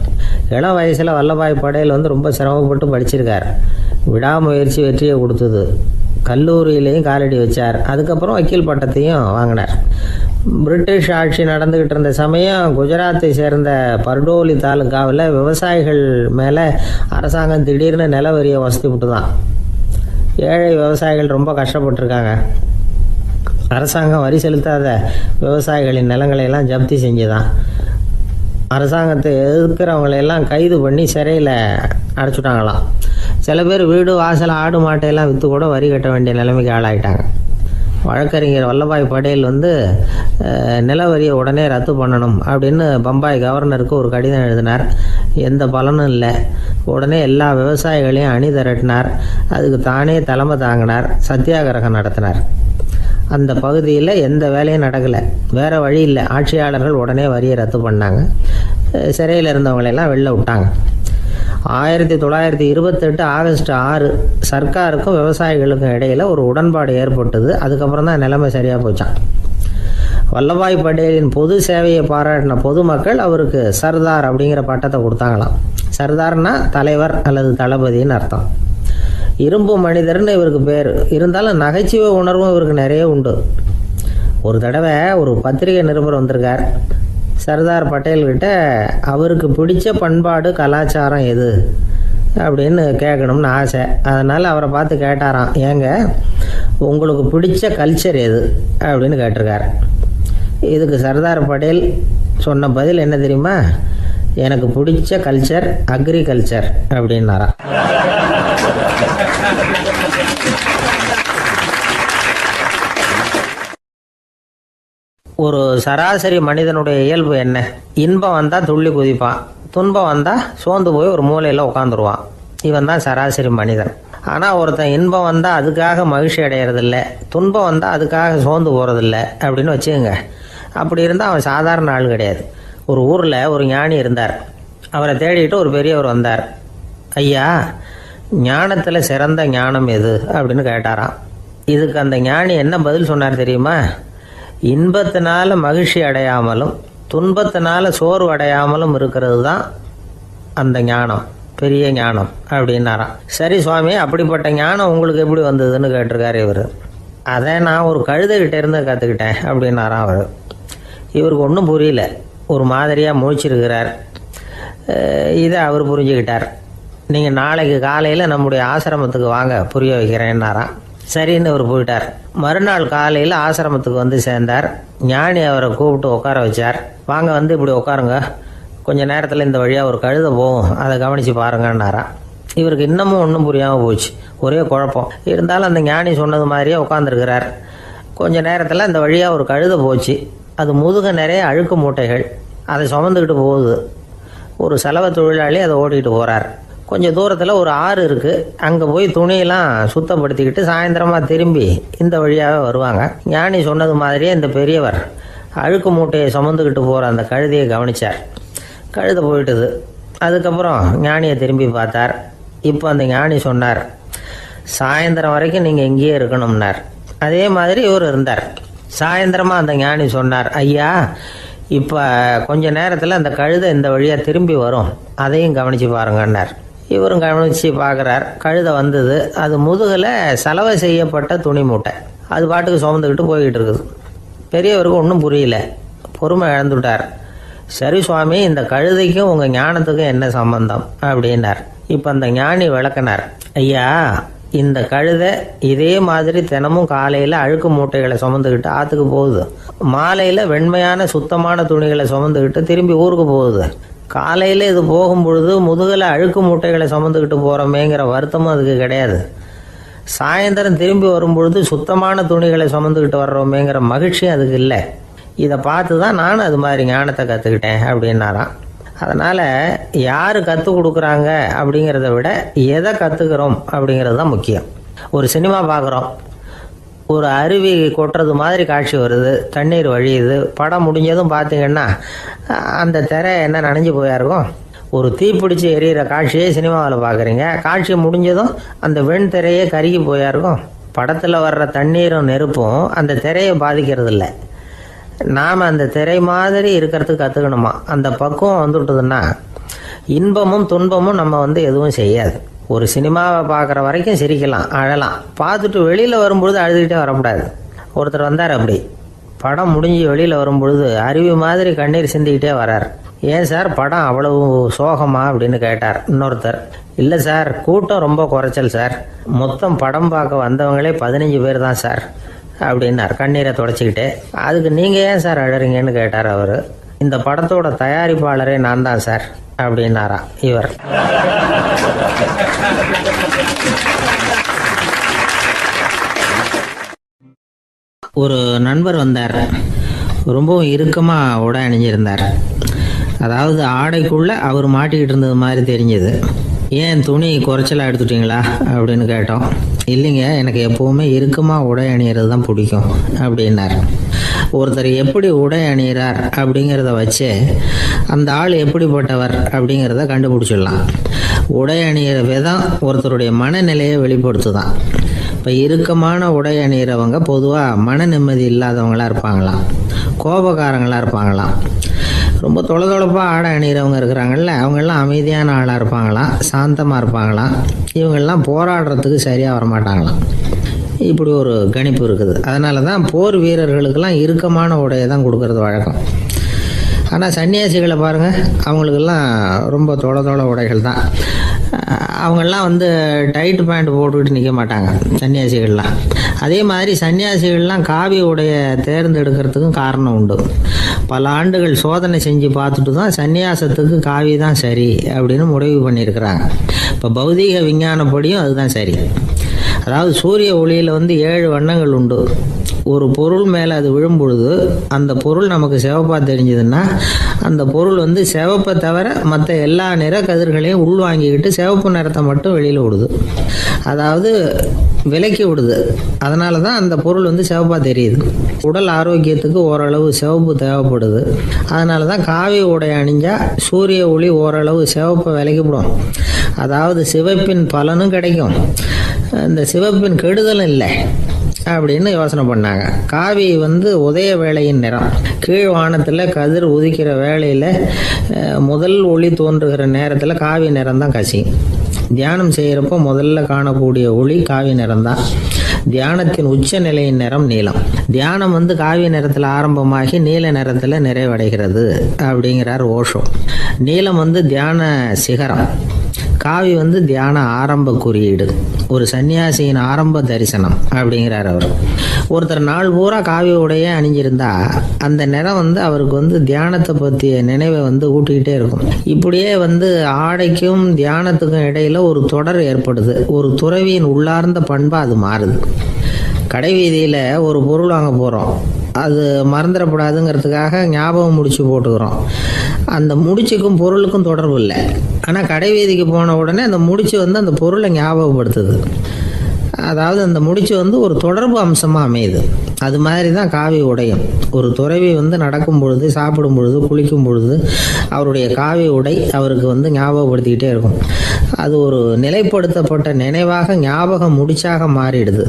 இளம் வயசில் வல்லபாய் பட்டேல் ரொம்ப சிரமப்பட்டு படிச்சிருக்கார். விடாமுயற்சி வெற்றியை கொடுத்தது. கல்லூரியிலையும் காலடி வச்சார். அதுக்கப்புறம் வக்கீல் பட்டத்தையும் வாங்கினார். பிரிட்டிஷ் ஆட்சி நடந்துக்கிட்டு இருந்த சமயம் குஜராத்தை சேர்ந்த பர்டோலி தாலுக்காவில் விவசாயிகள் மேலே அரசாங்கம் திடீர்னு நில வரியை வசதி விட்டு தான். ஏழை விவசாயிகள் ரொம்ப கஷ்டப்பட்டுருக்காங்க. அரசாங்கம் வரி செலுத்தாத விவசாயிகளின் நிலங்களை எல்லாம் ஜப்தி செஞ்சுதான். அரசாங்கத்தை எதிர்க்கிறவங்களையெல்லாம் கைது பண்ணி சிறையில் அடைச்சுட்டாங்களாம். சில பேர் வீடு வாசல் ஆடு மாட்டையெல்லாம் விற்று கூட வரி கட்ட வேண்டிய நிலைமைக்கு ஆளாயிட்டாங்க. வழக்கறிஞர் வல்லபாய் பட்டேல் நில வரியை உடனே ரத்து பண்ணணும் அப்படின்னு பம்பாய் கவர்னருக்கு ஒரு கடிதம் எழுதினார். எந்த பலனும் இல்லை. உடனே எல்லா விவசாயிகளையும் அணி திரட்டினார். அதுக்கு தானே தலைமை தாங்கினார். சத்தியாகிரகம் நடத்தினார். அந்த பகுதியில் எந்த வேலையும் நடக்கலை. வேறு வழி இல்லை. ஆட்சியாளர்கள் உடனே வரியை ரத்து பண்ணாங்க. சிறையில் இருந்தவங்களெல்லாம் வெளில விட்டாங்க. 1928 ஆகஸ்ட் 6 சர்க்காருக்கும் விவசாயிகளுக்கும் இடையில் ஒரு உடன்பாடு ஏற்பட்டது. அதுக்கப்புறம் தான் நிலைமை சரியாக போச்சான். வல்லபாய் பட்டேலின் பொது சேவையை பாராட்டின பொதுமக்கள் அவருக்கு சர்தார் அப்படிங்கிற பட்டத்தை கொடுத்தாங்களாம். சர்தார்னா தலைவர் அல்லது தளபதின்னு அர்த்தம். இரும்பு மனிதர்னு இவருக்கு பேர். இருந்தாலும் நகைச்சுவை உணர்வும் இவருக்கு நிறைய உண்டு. ஒரு தடவை ஒரு பத்திரிகை நிருபர் வந்திருக்கார். சர்தார் பட்டேல்கிட்ட அவருக்கு பிடிச்ச பண்பாடு கலாச்சாரம் எது அப்படின்னு கேட்கணும்னு ஆசை. அதனால் அவரை பார்த்து கேட்டாராம், ஏங்க உங்களுக்கு பிடிச்ச கல்ச்சர் எது அப்படின்னு கேட்டிருக்கார். இதுக்கு சர்தார் பட்டேல் சொன்ன பதில் என்ன தெரியுமா? எனக்கு பிடிச்ச கல்ச்சர் அக்ரிகல்ச்சர் அப்படின்னாராம். ஒரு சராசரி மனிதனுடைய இயல்பு என்ன? இன்பம் வந்தால் துள்ளி குதிப்பான், துன்பம் வந்தால் சோர்ந்து போய் ஒரு மூலையில் உட்காந்துருவான். இவன் தான் சராசரி மனிதன். ஆனால் ஒருத்தன் இன்பம் வந்தால் அதுக்காக மகிழ்ச்சி அடையிறதில்ல, துன்பம் வந்தால் அதுக்காக சோர்ந்து போகிறதில்ல அப்படின்னு வச்சுக்கோங்க. அப்படி இருந்தால் அவன் சாதாரண ஆள் கிடையாது. ஒரு ஊரில் ஒரு ஞானி இருந்தார். அவரை தேடிட்டு ஒரு பெரியவர் வந்தார். ஐயா, ஞானத்தில் சிறந்த ஞானம் எது அப்படின்னு கேட்டாராம். இதுக்கு அந்த ஞானி என்ன பதில் சொன்னார் தெரியுமா? இன்பத்தினால மகிழ்ச்சி அடையாமலும் துன்பத்தினால சோர்வு அடையாமலும் இருக்கிறது தான் அந்த ஞானம், பெரிய ஞானம் அப்படின்னாராம். சரி சுவாமி, அப்படிப்பட்ட ஞானம் உங்களுக்கு எப்படி வந்ததுன்னு கேட்டிருக்காரு இவர். அதை நான் ஒரு கழுதைகிட்ட இருந்து கற்றுக்கிட்டேன் அப்படின்னாராம் அவர். இவருக்கு ஒன்றும் புரியல. ஒரு மாதிரியாக முழிச்சிருக்கிறார். இதை அவர் புரிஞ்சுக்கிட்டார். நீங்கள் நாளைக்கு காலையில் நம்முடைய ஆசிரமத்துக்கு வாங்க, புரிய வைக்கிறேன்னாராம். சரின்னு அவர் போயிட்டார். மறுநாள் காலையில் ஆசிரமத்துக்கு வந்து சேர்ந்தார். ஞானி அவரை கூப்பிட்டு உட்கார வச்சார். வாங்க, வந்து இப்படி உட்காருங்க, கொஞ்சம் நேரத்தில் இந்த வழியாக ஒரு கழுதை போகும், அதை கவனித்து பாருங்கன்னாராம். இவருக்கு இன்னமும் ஒன்றும் புரியாமல் போச்சு. ஒரே குழப்பம். இருந்தாலும் அந்த ஞானி சொன்னது மாதிரியே உட்காந்துருக்கிறார். கொஞ்சம் நேரத்தில் இந்த வழியாக ஒரு கழுதை போச்சு. அது முதுக நிறைய அழுக்கு மூட்டைகள், அதை சுமந்துக்கிட்டு போகுது. ஒரு செலவு தொழிலாளி அதை ஓட்டிகிட்டு போகிறார். கொஞ்சம் தூரத்தில் ஒரு ஆறு இருக்குது. அங்கே போய் துணியெல்லாம் சுத்தப்படுத்திக்கிட்டு சாயந்தரமாக திரும்பி இந்த வழியாகவே வருவாங்க. ஞானி சொன்னது மாதிரியே இந்த பெரியவர் அழுக்கு மூட்டையை சுமந்துக்கிட்டு போகிற அந்த கழுதையை கவனித்தார். கழுதை போயிட்டுது. அதுக்கப்புறம் ஞானியை திரும்பி பார்த்தார். இப்போ அந்த ஞானி சொன்னார், சாயந்தரம் வரைக்கும் நீங்கள் இங்கேயே இருக்கணும்னார். அதே மாதிரி இவர் இருந்தார். சாயந்தரமாக அந்த ஞானி சொன்னார், ஐயா, இப்போ கொஞ்ச நேரத்தில் அந்த கழுதை இந்த வழியாக திரும்பி வரும், அதையும் கவனித்து பாருங்கன்னார். இவரும் கவனித்து பார்க்குறார். கழுதை வந்தது. அது முதுகில் சலவை செய்யப்பட்ட துணி மூட்டை. அது பாட்டுக்கு சுமந்துக்கிட்டு போய்கிட்டு இருக்குது. பெரியவருக்கு ஒன்றும் புரியல, பொறுமை இழந்துட்டார். சரி சுவாமி, இந்த கழுதைக்கும் உங்கள் ஞானத்துக்கும் என்ன சம்பந்தம் அப்படின்னார். இப்போ அந்த ஞானி விளக்கினார். ஐயா, இந்த கழுதை இதே மாதிரி தினமும் காலையில் அழுக்கு மூட்டைகளை சுமந்துக்கிட்டு ஆற்றுக்கு போகுது, மாலையில் வெண்மையான சுத்தமான துணிகளை சுமந்துக்கிட்டு திரும்பி ஊருக்கு போகுது. காலையில் இது போகும்பொழுது முதுகில் அழுக்கு மூட்டைகளை சுமந்துக்கிட்டு போகிறோமேங்கிற வருத்தமும் அதுக்கு கிடையாது. சாயந்தரம் திரும்பி வரும்பொழுது சுத்தமான துணிகளை சுமந்துக்கிட்டு வர்றோமேங்கிற மகிழ்ச்சியும் அதுக்கு இல்லை. இதை பார்த்து தான் நானும் அது மாதிரி ஞானத்தை கற்றுக்கிட்டேன் அப்படின்னாராம். அதனால் யார் கற்றுக் கொடுக்குறாங்க அப்படிங்கிறத விட எதை கற்றுக்கிறோம் அப்படிங்கிறது தான் முக்கியம். ஒரு சினிமா பார்க்குறோம், ஒரு அருவி கொட்டுறது மாதிரி காட்சி வருது, தண்ணீர் வழியுது. படம் முடிஞ்சதும் பார்த்தீங்கன்னா அந்த திரை என்ன நனைஞ்சு போயா இருக்கும். ஒரு தீப்பிடிச்சு எரியிற காட்சியே சினிமாவில் பார்க்குறீங்க, காட்சி முடிஞ்சதும் அந்த வெண் திரையே கருகி போயா இருக்கும். படத்தில் வர்ற தண்ணீரும் நெருப்பும் அந்த திரையை பாதிக்கிறது இல்லை. நாம் அந்த திரை மாதிரி இருக்கிறதுக்கு கற்றுக்கணுமா. அந்த பக்குவம் வந்துவிட்டதுன்னா இன்பமும் துன்பமும் நம்ம எதுவும் செய்யாது. ஒரு சினிமாவை பார்க்குற வரைக்கும் சிரிக்கலாம், அழலாம். பார்த்துட்டு வெளியில் வரும்பொழுது அழுதுகிட்டே வரக்கூடாது. ஒருத்தர் வந்தார், அப்படி படம் முடிஞ்சு வெளியில் வரும்பொழுது அருவி மாதிரி கண்ணீர் சிந்திக்கிட்டே வரார். ஏன் சார் படம் அவ்வளவு சோகமா அப்படின்னு கேட்டார். இன்னொருத்தர், இல்லை சார், கூட்டம் ரொம்ப குறைச்சல் சார், மொத்தம் படம் பார்க்க வந்தவங்களே 15 பேர் தான் சார் அப்படின்னார் கண்ணீரை தொடச்சிக்கிட்டே. அதுக்கு நீங்கள் ஏன் சார் அழறீங்கன்னு கேட்டார் அவர். இந்த படத்தோட தயாரிப்பாளரே நான் தான் சார் அப்படின்னாரா இவர். ஒரு நண்பர் வந்தார். ரொம்பவும் இறுக்கமாக உடை அணிஞ்சிருந்தார். அதாவது ஆடைக்குள்ளே அவர் மாட்டிக்கிட்டு இருந்தது மாதிரி தெரிஞ்சது. ஏன் துணி குறைச்சலாக எடுத்துட்டீங்களா அப்படின்னு கேட்டோம். இல்லைங்க, எனக்கு எப்போவுமே இறுக்கமாக உடை அணிகிறது தான் பிடிக்கும் அப்படின்னார். ஒருத்தர் எப்படி உடை அணிகிறார் அப்படிங்கிறத வச்சு அந்த ஆள் எப்படிப்பட்டவர் அப்படிங்கிறத கண்டுபிடிச்சிடலாம். உடை அணிகிற விதம் ஒருத்தருடைய மனநிலையை வெளிப்படுத்துதான். இப்போ இறுக்கமான உடை அணிகிறவங்க பொதுவாக மன நிம்மதி இல்லாதவங்களாக இருப்பாங்களாம், கோபக்காரங்களாக இருப்பாங்களாம். ரொம்ப தொலைதொலைப்பாக ஆடை அணிகிறவங்க இருக்கிறாங்கல்ல, அவங்கெல்லாம் அமைதியான ஆளாக இருப்பாங்களாம், சாந்தமாக இருப்பாங்களாம். இவங்கெல்லாம் போராடுறதுக்கு சரியாக வரமாட்டாங்களாம். இப்படி ஒரு கணிப்பு இருக்குது. அதனால தான் போர் வீரர்களுக்கெல்லாம் இறுக்கமான உடையை தான் கொடுக்கறது வழக்கம். ஆனால் சன்னியாசிகளை பாருங்கள், அவங்களுக்கெல்லாம் ரொம்ப தொலை உடைகள் தான். அவங்கெல்லாம் டைட் பேண்ட் போட்டுக்கிட்டு நிற்க மாட்டாங்க சன்னியாசிகள்லாம். அதே மாதிரி சன்னியாசிகள்லாம் காவி உடைய தேர்ந்தெடுக்கிறதுக்கும் காரணம் உண்டு. பல ஆண்டுகள் சோதனை செஞ்சு பார்த்துட்டு தான் சன்னியாசத்துக்கு காவி தான் சரி அப்படின்னு முடிவு பண்ணியிருக்கிறாங்க. இப்போ பௌதீக விஞ்ஞானப்படியும் அதுதான் சரி. அதாவது சூரிய ஒளியில் 7 வண்ணங்கள் உண்டு. ஒரு பொருள் மேலே அது விழும்பொழுது அந்த பொருள் நமக்கு சிவப்பாக தெரிஞ்சதுன்னா அந்த பொருள் சிவப்பை தவிர மற்ற எல்லா நிற கதிர்களையும் உள்வாங்கிக்கிட்டு சிவப்பு நிறத்தை மட்டும் வெளியில் விடுது. அதாவது விலக்கி விடுது. அதனால தான் அந்த பொருள் சிவப்பாக தெரியுது. உடல் ஆரோக்கியத்துக்கு ஓரளவு சிவப்பு தேவைப்படுது. அதனால தான் காவி உடை அணிஞ்சால் சூரிய ஒளி ஓரளவு சிவப்பை விலக்கிவிடும். அதாவது சிவப்பின் பலனும் கிடைக்கும், இந்த சிவப்பின் கெடுதலும் இல்லை அப்படின்னு யோசனை பண்ணாங்க. காவி உதய வேளையின் நிறம். கீழ் வானத்தில் கதிர் உதிக்கிற வேளையில் முதல் ஒளி தோன்றுகிற நேரத்தில் காவி நிறம் தான் கசியும். தியானம் செய்கிறப்போ முதல்ல காணக்கூடிய ஒளி காவி நிறம் தான். தியானத்தின் உச்ச நிலையின் நிறம் நீலம். தியானம் காவி நிறத்தில் ஆரம்பமாகி நீல நிறத்தில் நிறைவடைகிறது அப்படிங்கிறார் ஓஷோ. நீலம் தியான சிகரம், காவி தியான ஆரம்ப குறியீடு, ஒரு சன்னியாசியின் ஆரம்ப தரிசனம் அப்படிங்கிறார் அவர். ஒருத்தர் நாள் பூரா காவி உடைய அணிஞ்சிருந்தா அந்த நிறம் அவருக்கு தியானத்தை பற்றிய நினைவை ஊட்டிக்கிட்டே இருக்கும். இப்படியே ஆடைக்கும் தியானத்துக்கும் இடையில ஒரு தொடர் ஏற்படுது. ஒரு துறவியின் உள்ளார்ந்த பண்பா அது மாறுது. கடை வீதியில் ஒரு பொருள் வாங்க போகிறோம், அது மறந்துடக்கூடாதுங்கிறதுக்காக ஞாபகம் முடிச்சு போட்டுக்கிறோம். அந்த முடிச்சுக்கும் பொருளுக்கும் தொடர்பு இல்லை. ஆனால் கடை வீதிக்கு போன உடனே அந்த முடிச்சு அந்த பொருளை ஞாபகப்படுத்துது. அதாவது அந்த முடிச்சு ஒரு தொடர்பு அம்சமாக அமையுது. அது மாதிரி தான் காவி உடையும். ஒரு துறவி நடக்கும் பொழுது, சாப்பிடும் பொழுது, குளிக்கும் பொழுது அவருடைய காவி உடை அவருக்கு ஞாபகப்படுத்திக்கிட்டே இருக்கும். அது ஒரு நிலைப்படுத்தப்பட்ட நினைவாக ஞாபகம் முடிச்சாக மாறிடுது.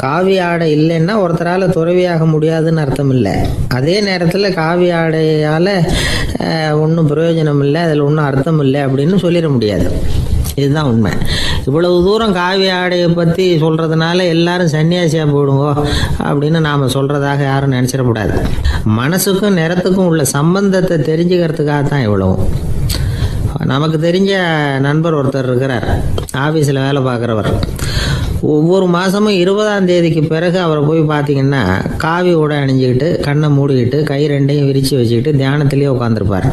காவி ஆடை இல்லைன்னா ஒருத்தரால் துறவியாக முடியாதுன்னு அர்த்தம் இல்லை. அதே நேரத்தில் காவி ஆடையால் ஒன்றும் பிரயோஜனம் இல்லை, அதில் ஒன்றும் அர்த்தம் இல்லை அப்படின்னு சொல்லிட முடியாது. இதுதான் உண்மை. இவ்வளவு தூரம் காவி ஆடையை பற்றி சொல்கிறதுனால எல்லாரும் சன்னியாசியாக போயிடுங்கோ அப்படின்னு நாம் சொல்கிறதாக யாரும் நினச்சிடக்கூடாது. மனசுக்கும் நிறத்துக்கும் உள்ள சம்பந்தத்தை தெரிஞ்சுக்கிறதுக்காக தான் இவ்வளவும். நமக்கு தெரிஞ்ச நண்பர் ஒருத்தர் இருக்கிறார், ஆஃபீஸில் வேலை பார்க்குறவர். ஒவ்வொரு மாதமும் 20ஆம் தேதிக்கு பிறகு அவரை போய் பார்த்தீங்கன்னா காவி உடை அணிஞ்சிக்கிட்டு கண்ணை மூடிக்கிட்டு கை ரெண்டையும் விரித்து வச்சுக்கிட்டு தியானத்திலேயே உட்காந்துருப்பார்.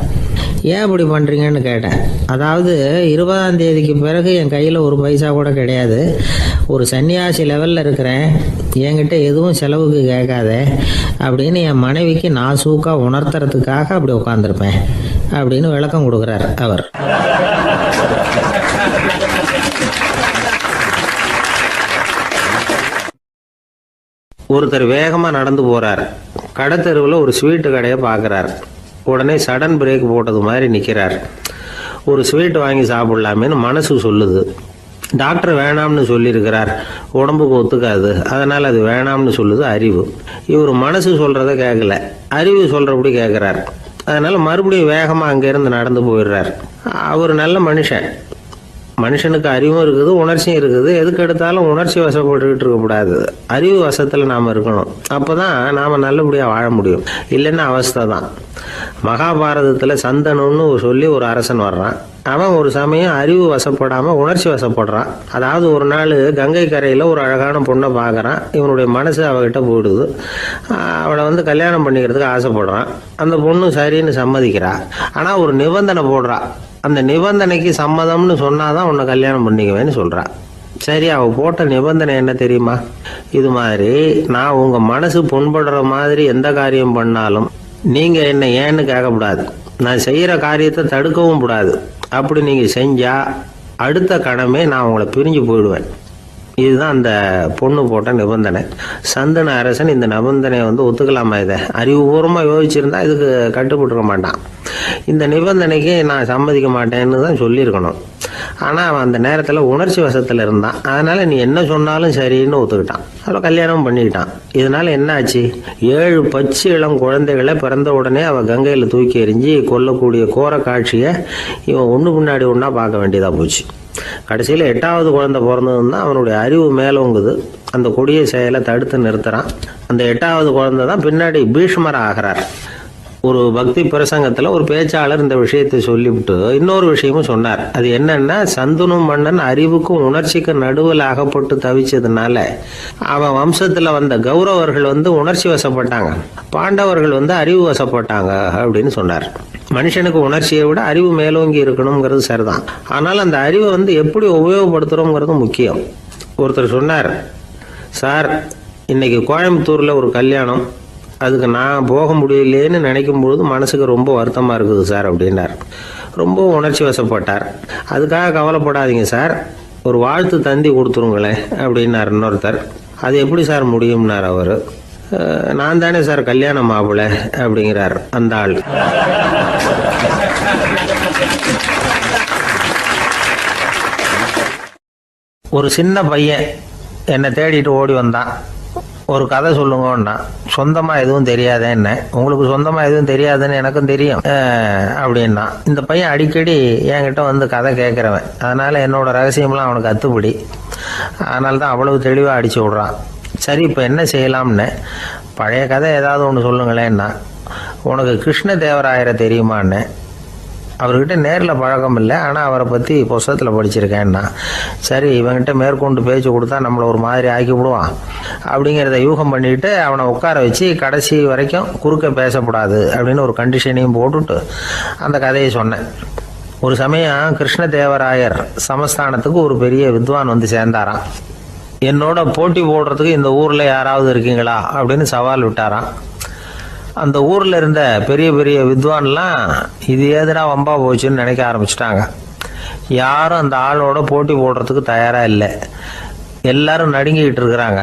ஏன் இப்படி பண்ணுறீங்கன்னு கேட்டேன். அதாவது 20ஆம் தேதிக்கு பிறகு என் கையில் ஒரு பைசா கூட கிடையாது, ஒரு சன்னியாசி லெவலில் இருக்கிறேன், என்கிட்ட எதுவும் செலவுக்கு கேட்காத அப்படின்னு என் மனைவிக்கு நான் சூக்காக உணர்த்துறதுக்காக அப்படி உட்காந்துருப்பேன் அப்படின்னு விளக்கம் கொடுக்குறார் அவர். ஒருத்தர் வேகமாக நடந்து போகிறார். கடத்தெருவில் ஒரு ஸ்வீட்டு கடையை பார்க்குறார். உடனே சடன் பிரேக் போட்டது மாதிரி நிற்கிறார். ஒரு ஸ்வீட் வாங்கி சாப்பிட்லாமேன்னு மனசு சொல்லுது. டாக்டர் வேணாம்னு சொல்லியிருக்கிறார், உடம்புக்கு ஒத்துக்காது, அதனால் அது வேணாம்னு சொல்லுது அறிவு. இவர் மனசு சொல்கிறத கேட்கல, அறிவு சொல்கிறபடி கேட்குறார். அதனால் மறுபடியும் வேகமாக அங்கேருந்து நடந்து போயிடுறார். அவர் நல்ல மனுஷனுக்கு அறிவும் இருக்குது, உணர்ச்சியும் இருக்குது. எதுக்கு எடுத்தாலும் உணர்ச்சி வசப்பட்டுக்கிட்டு இருக்கக்கூடாது, அறிவு வசத்தில் நாம் இருக்கணும். அப்போ தான் நாம் நல்லபடியாக வாழ முடியும். இல்லைன்னா அவஸ்தை தான். மகாபாரதத்தில் சந்தனுன்னு சொல்லி ஒரு அரசன் வர்றான். அவன் ஒரு சமயம் அறிவு வசப்படாமல் உணர்ச்சி வசப்படுறான். அதாவது ஒரு நாள் கங்கை கரையில் ஒரு அழகான பொண்ணை பார்க்குறான். இவனுடைய மனசு அவகிட்ட போயிடுது. அவளை கல்யாணம் பண்ணிக்கிறதுக்கு ஆசைப்படுறான். அந்த பொண்ணு சரின்னு சம்மதிக்கிறா. ஆனால் ஒரு நிபந்தனை போடுறா. அந்த நிபந்தனைக்கு சம்மதம்னு சொன்னாதான் உன்னை கல்யாணம் பண்ணிக்குவேன்னு சொல்றா. சரி, அவள் போட்ட நிபந்தனை என்ன தெரியுமா? இது மாதிரி நான் உங்கள் மனசு புண்படுற மாதிரி எந்த காரியம் பண்ணாலும் நீங்கள் என்ன ஏன்னு கேட்கக்கூடாது, நான் செய்கிற காரியத்தை தடுக்கவும் கூடாது. அப்படி நீங்கள் செஞ்சால் அடுத்த கணமே நான் உங்களை பிரிஞ்சு போயிடுவேன். இதுதான் அந்த பொண்ணு போட்ட நிபந்தனை. சந்தன அரசன் இந்த நிபந்தனையை ஒத்துக்கலாமா? இதை அறிவுபூர்வமாக யோசிச்சிருந்தா இதுக்கு கட்டுப்பட்டுருக்க மாட்டான். இந்த நிபந்தனைக்கு நான் சம்மதிக்க மாட்டேன்னு தான் சொல்லியிருக்கணும். ஆனால் அவன் அந்த நேரத்தில் உணர்ச்சி வசத்தில் இருந்தான். அதனால் நீ என்ன சொன்னாலும் சரின்னு ஒத்துக்கிட்டான். அவளை கல்யாணம் பண்ணிக்கிட்டான். இதனால் என்ன ஆச்சு? 7 பச்சை இளம் குழந்தைகளை பிறந்த உடனே அவள் கங்கையில் தூக்கி எறிஞ்சி கொல்லக்கூடிய கோர காட்சியை இவன் ஒன்று பின்னாடி ஒன்றா பார்க்க வேண்டியதாக போச்சு. கடைசியில் 8வது குழந்தை பிறந்ததுன்னா அவனுடைய அறிவு மேலோங்குது. அந்த கொடிய செயலை தடுத்து நிறுத்துறான். அந்த 8வது குழந்தை தான் பின்னாடி பீஷ்மர் ஆகிறார். ஒரு பக்தி பிரசங்கத்தில் ஒரு பேச்சாளர் இந்த விஷயத்தை சொல்லிவிட்டு இன்னொரு விஷயமும் சொன்னார். அது என்னன்னா, சந்தனு மன்னன் அறிவுக்கும் உணர்ச்சிக்கும் நடுவில் அகப்பட்டு தவிச்சதுனால அவன் வம்சத்தில் வந்த கௌரவர்கள் உணர்ச்சி வசப்பட்டாங்க, பாண்டவர்கள் அறிவு வசப்பட்டாங்க அப்படின்னு சொன்னார். மனுஷனுக்கு உணர்ச்சியை விட அறிவு மேலோங்கி இருக்கணுங்கிறது சரிதான். ஆனால் அந்த அறிவை எப்படி உபயோகப்படுத்துகிறோங்கிறது முக்கியம். ஒருத்தர் சொன்னார், சார் இன்னைக்கு கோயம்புத்தூரில் ஒரு கல்யாணம், அதுக்கு நான் போக முடியலேன்னு நினைக்கும் பொழுது மனசுக்கு ரொம்ப வருத்தமாக இருக்குது சார் அப்படின்னார். ரொம்ப உணர்ச்சி வசப்பட்டார். அதுக்காக கவலைப்படாதீங்க சார், ஒரு வாழ்த்து தந்தி கொடுத்துருங்களேன் அப்படின்னார் இன்னொருத்தர். அது எப்படி சார் முடியும்னார் அவர். நான் தானே சார் கல்யாண மாப்பிள்ளை அப்படிங்கிறார் அந்த ஆள். ஒரு சின்ன பையன் என்னை தேடிட்டு ஓடி வந்தான். ஒரு கதை சொல்லுங்கன்னா, சொந்தமாக எதுவும் தெரியாதே என்ன, உங்களுக்கு சொந்தமாக எதுவும் தெரியாதுன்னு எனக்கும் தெரியும் அப்படின்னா. இந்த பையன் அடிக்கடி என்கிட்ட கதை கேட்குறவன், அதனால் என்னோட ரகசியம்லாம் அவனுக்கு அத்துப்படி. அதனால தான் அவ்வளவு தெளிவாக அடித்து விட்றான். சரி, இப்போ என்ன செய்யலாம்னு, பழைய கதை ஏதாவது ஒன்று சொல்லுங்களேன்னா. உனக்கு கிருஷ்ணதேவராயரை தெரியுமான்னு. அவர்கிட்ட நேரில் பழக்கம் இல்லை, ஆனால் அவரை பற்றி புஸ்தகத்தில் படிச்சிருக்கேன்னா. சரி, இவங்கிட்ட மேற்கொண்டு பேச்சு கொடுத்தா நம்மளை ஒரு மாதிரி ஆக்கி விடுவான் அப்படிங்கிறத யூகம் பண்ணிட்டு அவனை உட்கார வச்சு கடைசி வரைக்கும் குறுக்க பேசக்கூடாது அப்படின்னு ஒரு கண்டிஷனையும் போட்டுட்டு அந்த கதையை சொன்னேன். ஒரு சமயம் கிருஷ்ணதேவராயர் சமஸ்தானத்துக்கு ஒரு பெரிய வித்வான் சேர்ந்தாராம். என்னோட போட்டி போடுறதுக்கு இந்த ஊரில் யாராவது இருக்கீங்களா அப்படின்னு சவால் விட்டாராம். அந்த ஊரில் இருந்த பெரிய பெரிய வித்வான்லாம் இது ஏதுடா வம்பா போச்சுன்னு நினைக்க ஆரம்பிச்சிட்டாங்க. யாரும் அந்த ஆளோட போட்டி போடுறதுக்கு தயாராக இல்லை. எல்லாரும் நடுங்கிக்கிட்டு இருக்கிறாங்க.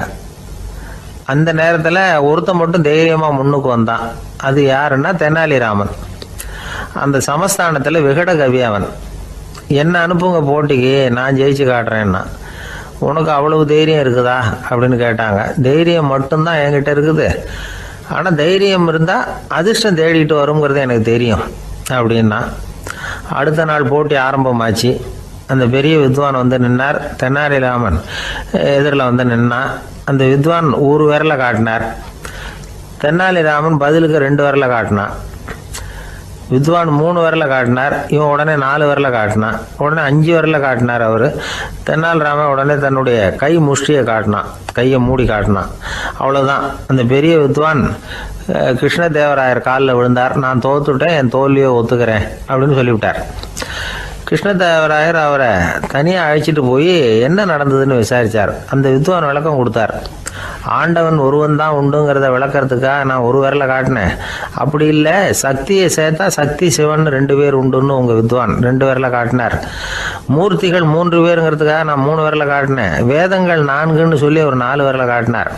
அந்த நேரத்தில் ஒருத்தன் மட்டும் தைரியமாக முன்னுக்கு வந்தான். அது யாருன்னா தெனாலிராமன். அந்த சமஸ்தானத்தில் விகட கவி அவன். என்ன அனுப்புங்க போட்டிக்கு, நான் ஜெயிச்சு காட்டுறேன்னா. உனக்கு அவ்வளவு தைரியம் இருக்குதா அப்படின்னு கேட்டாங்க. தைரியம் மட்டும்தான் என்கிட்ட இருக்குது, ஆனால் தைரியம் இருந்தால் அதிர்ஷ்டம் தேடிட்டு வருங்கிறது எனக்கு தெரியும் அப்படின்னா. அடுத்த நாள் போட்டி ஆரம்பமாச்சு. அந்த பெரிய வித்வான் வந்து நின்னார். தெனாலிராமன் எதிரில் வந்து நின்னா. அந்த வித்வான் ஒரு விரலை காட்டினார். தெனாலிராமன் பதிலுக்கு 2 விரலை காட்டினான். வித்வான் 3 விரலை காட்டினார். இவன் உடனே 4 விரலை காட்டினான். உடனே 5 விரலை காட்டினார் அவர். தெனாலிராமன் உடனே தன்னுடைய கை முஷ்டியை காட்டினான், கையை மூடி காட்டினான். அவ்வளோதான். அந்த பெரிய வித்வான் கிருஷ்ணதேவராயர் காலில் விழுந்தார். நான் தோத்துட்டேன், என் தோல்வியை ஒத்துக்கிறேன் அப்படின்னு சொல்லிவிட்டார். கிருஷ்ணதேவராயர் அவரை தனியாக அழைச்சிட்டு போய் என்ன நடந்ததுன்னு விசாரித்தார். அந்த வித்வான் விளக்கம் கொடுத்தார். ஆண்டவன் ஒருவன் தான் உண்டுங்கிறத விளக்கறதுக்காக நான் ஒரு விரலை காட்டினேன். அப்படி இல்லை, சக்தியை சேர்த்தா சக்தி சிவன் 2 பேர் உண்டுன்னு உங்கள் வித்வான் 2 விரலை காட்டினார். மூர்த்திகள் 3 பேருங்கிறதுக்காக நான் 3 விரலை காட்டினேன். வேதங்கள் 4ன்னு சொல்லி ஒரு 4 விரலை காட்டினார்.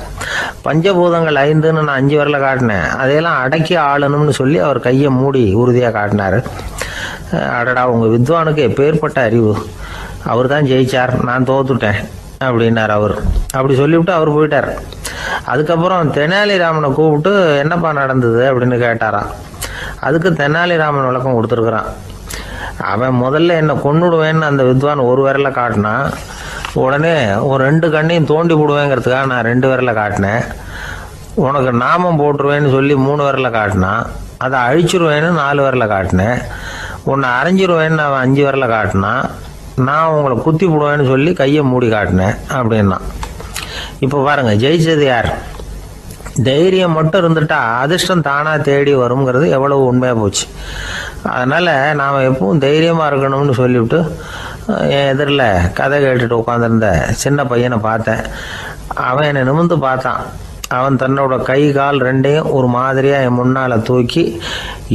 பஞ்சபூதங்கள் 5ன்னு நான் 5 விரலை காட்டினேன். அதையெல்லாம் அடக்கி ஆளணும்னு சொல்லி அவர் கையை மூடி உறுதியாக காட்டினார். அடடா, உங்கள் வித்வானுக்கு எப்பேற்பட்ட அறிவு! அவர் தான் ஜெயிச்சார், நான் தோத்துட்டேன் அப்படின்னார் அவர். அப்படி சொல்லிவிட்டு அவர் போயிட்டார். அதுக்கப்புறம் தெனாலிராமனை கூப்பிட்டு என்னப்பா நடந்தது அப்படின்னு கேட்டாராம். அதுக்கு தெனாலிராமன் விளக்கம் கொடுத்துருக்குறான். அவன் முதல்ல என்னை கொன்னுடுவேன்னு அந்த வித்வான் ஒரு விரலை காட்டினான். உடனே ஒரு 2 கண்ணையும் தோண்டி விடுவேங்கிறதுக்காக நான் 2 விரலை காட்டினேன். உனக்கு நாமம் போட்டுருவேன்னு சொல்லி 3 விரலை காட்டினான். அதை அழிச்சிருவேன்னு 4 விரலை காட்டினேன். உன்னை அரைஞ்சிருவேன்னு அவன் 5 விரலை காட்டினான். நான் உங்களை குத்தி போடுவேன்னு சொல்லி கையை மூடி காட்டினேன் அப்படின்னா. இப்போ பாருங்க, ஜெயிச்சது யார்? தைரியம் மட்டும் இருந்துட்டா அதிர்ஷ்டம் தானாக தேடி வருங்கிறது எவ்வளவு உண்மையாக போச்சு. அதனால் நாம் எப்பவும் தைரியமாக இருக்கணும்னு சொல்லிவிட்டு என் எதிரில் கதை கேட்டுட்டு உட்காந்துருந்த சின்ன பையனை பார்த்தேன். அவன் என்னை நிமிர்ந்து பார்த்தான். அவன் தன்னோட கை கால் 2ஐயும் ஒரு மாதிரியாக என் முன்னால் தூக்கி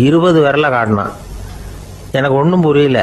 20 விரலை காட்டினான். எனக்கு ஒன்றும் புரியல.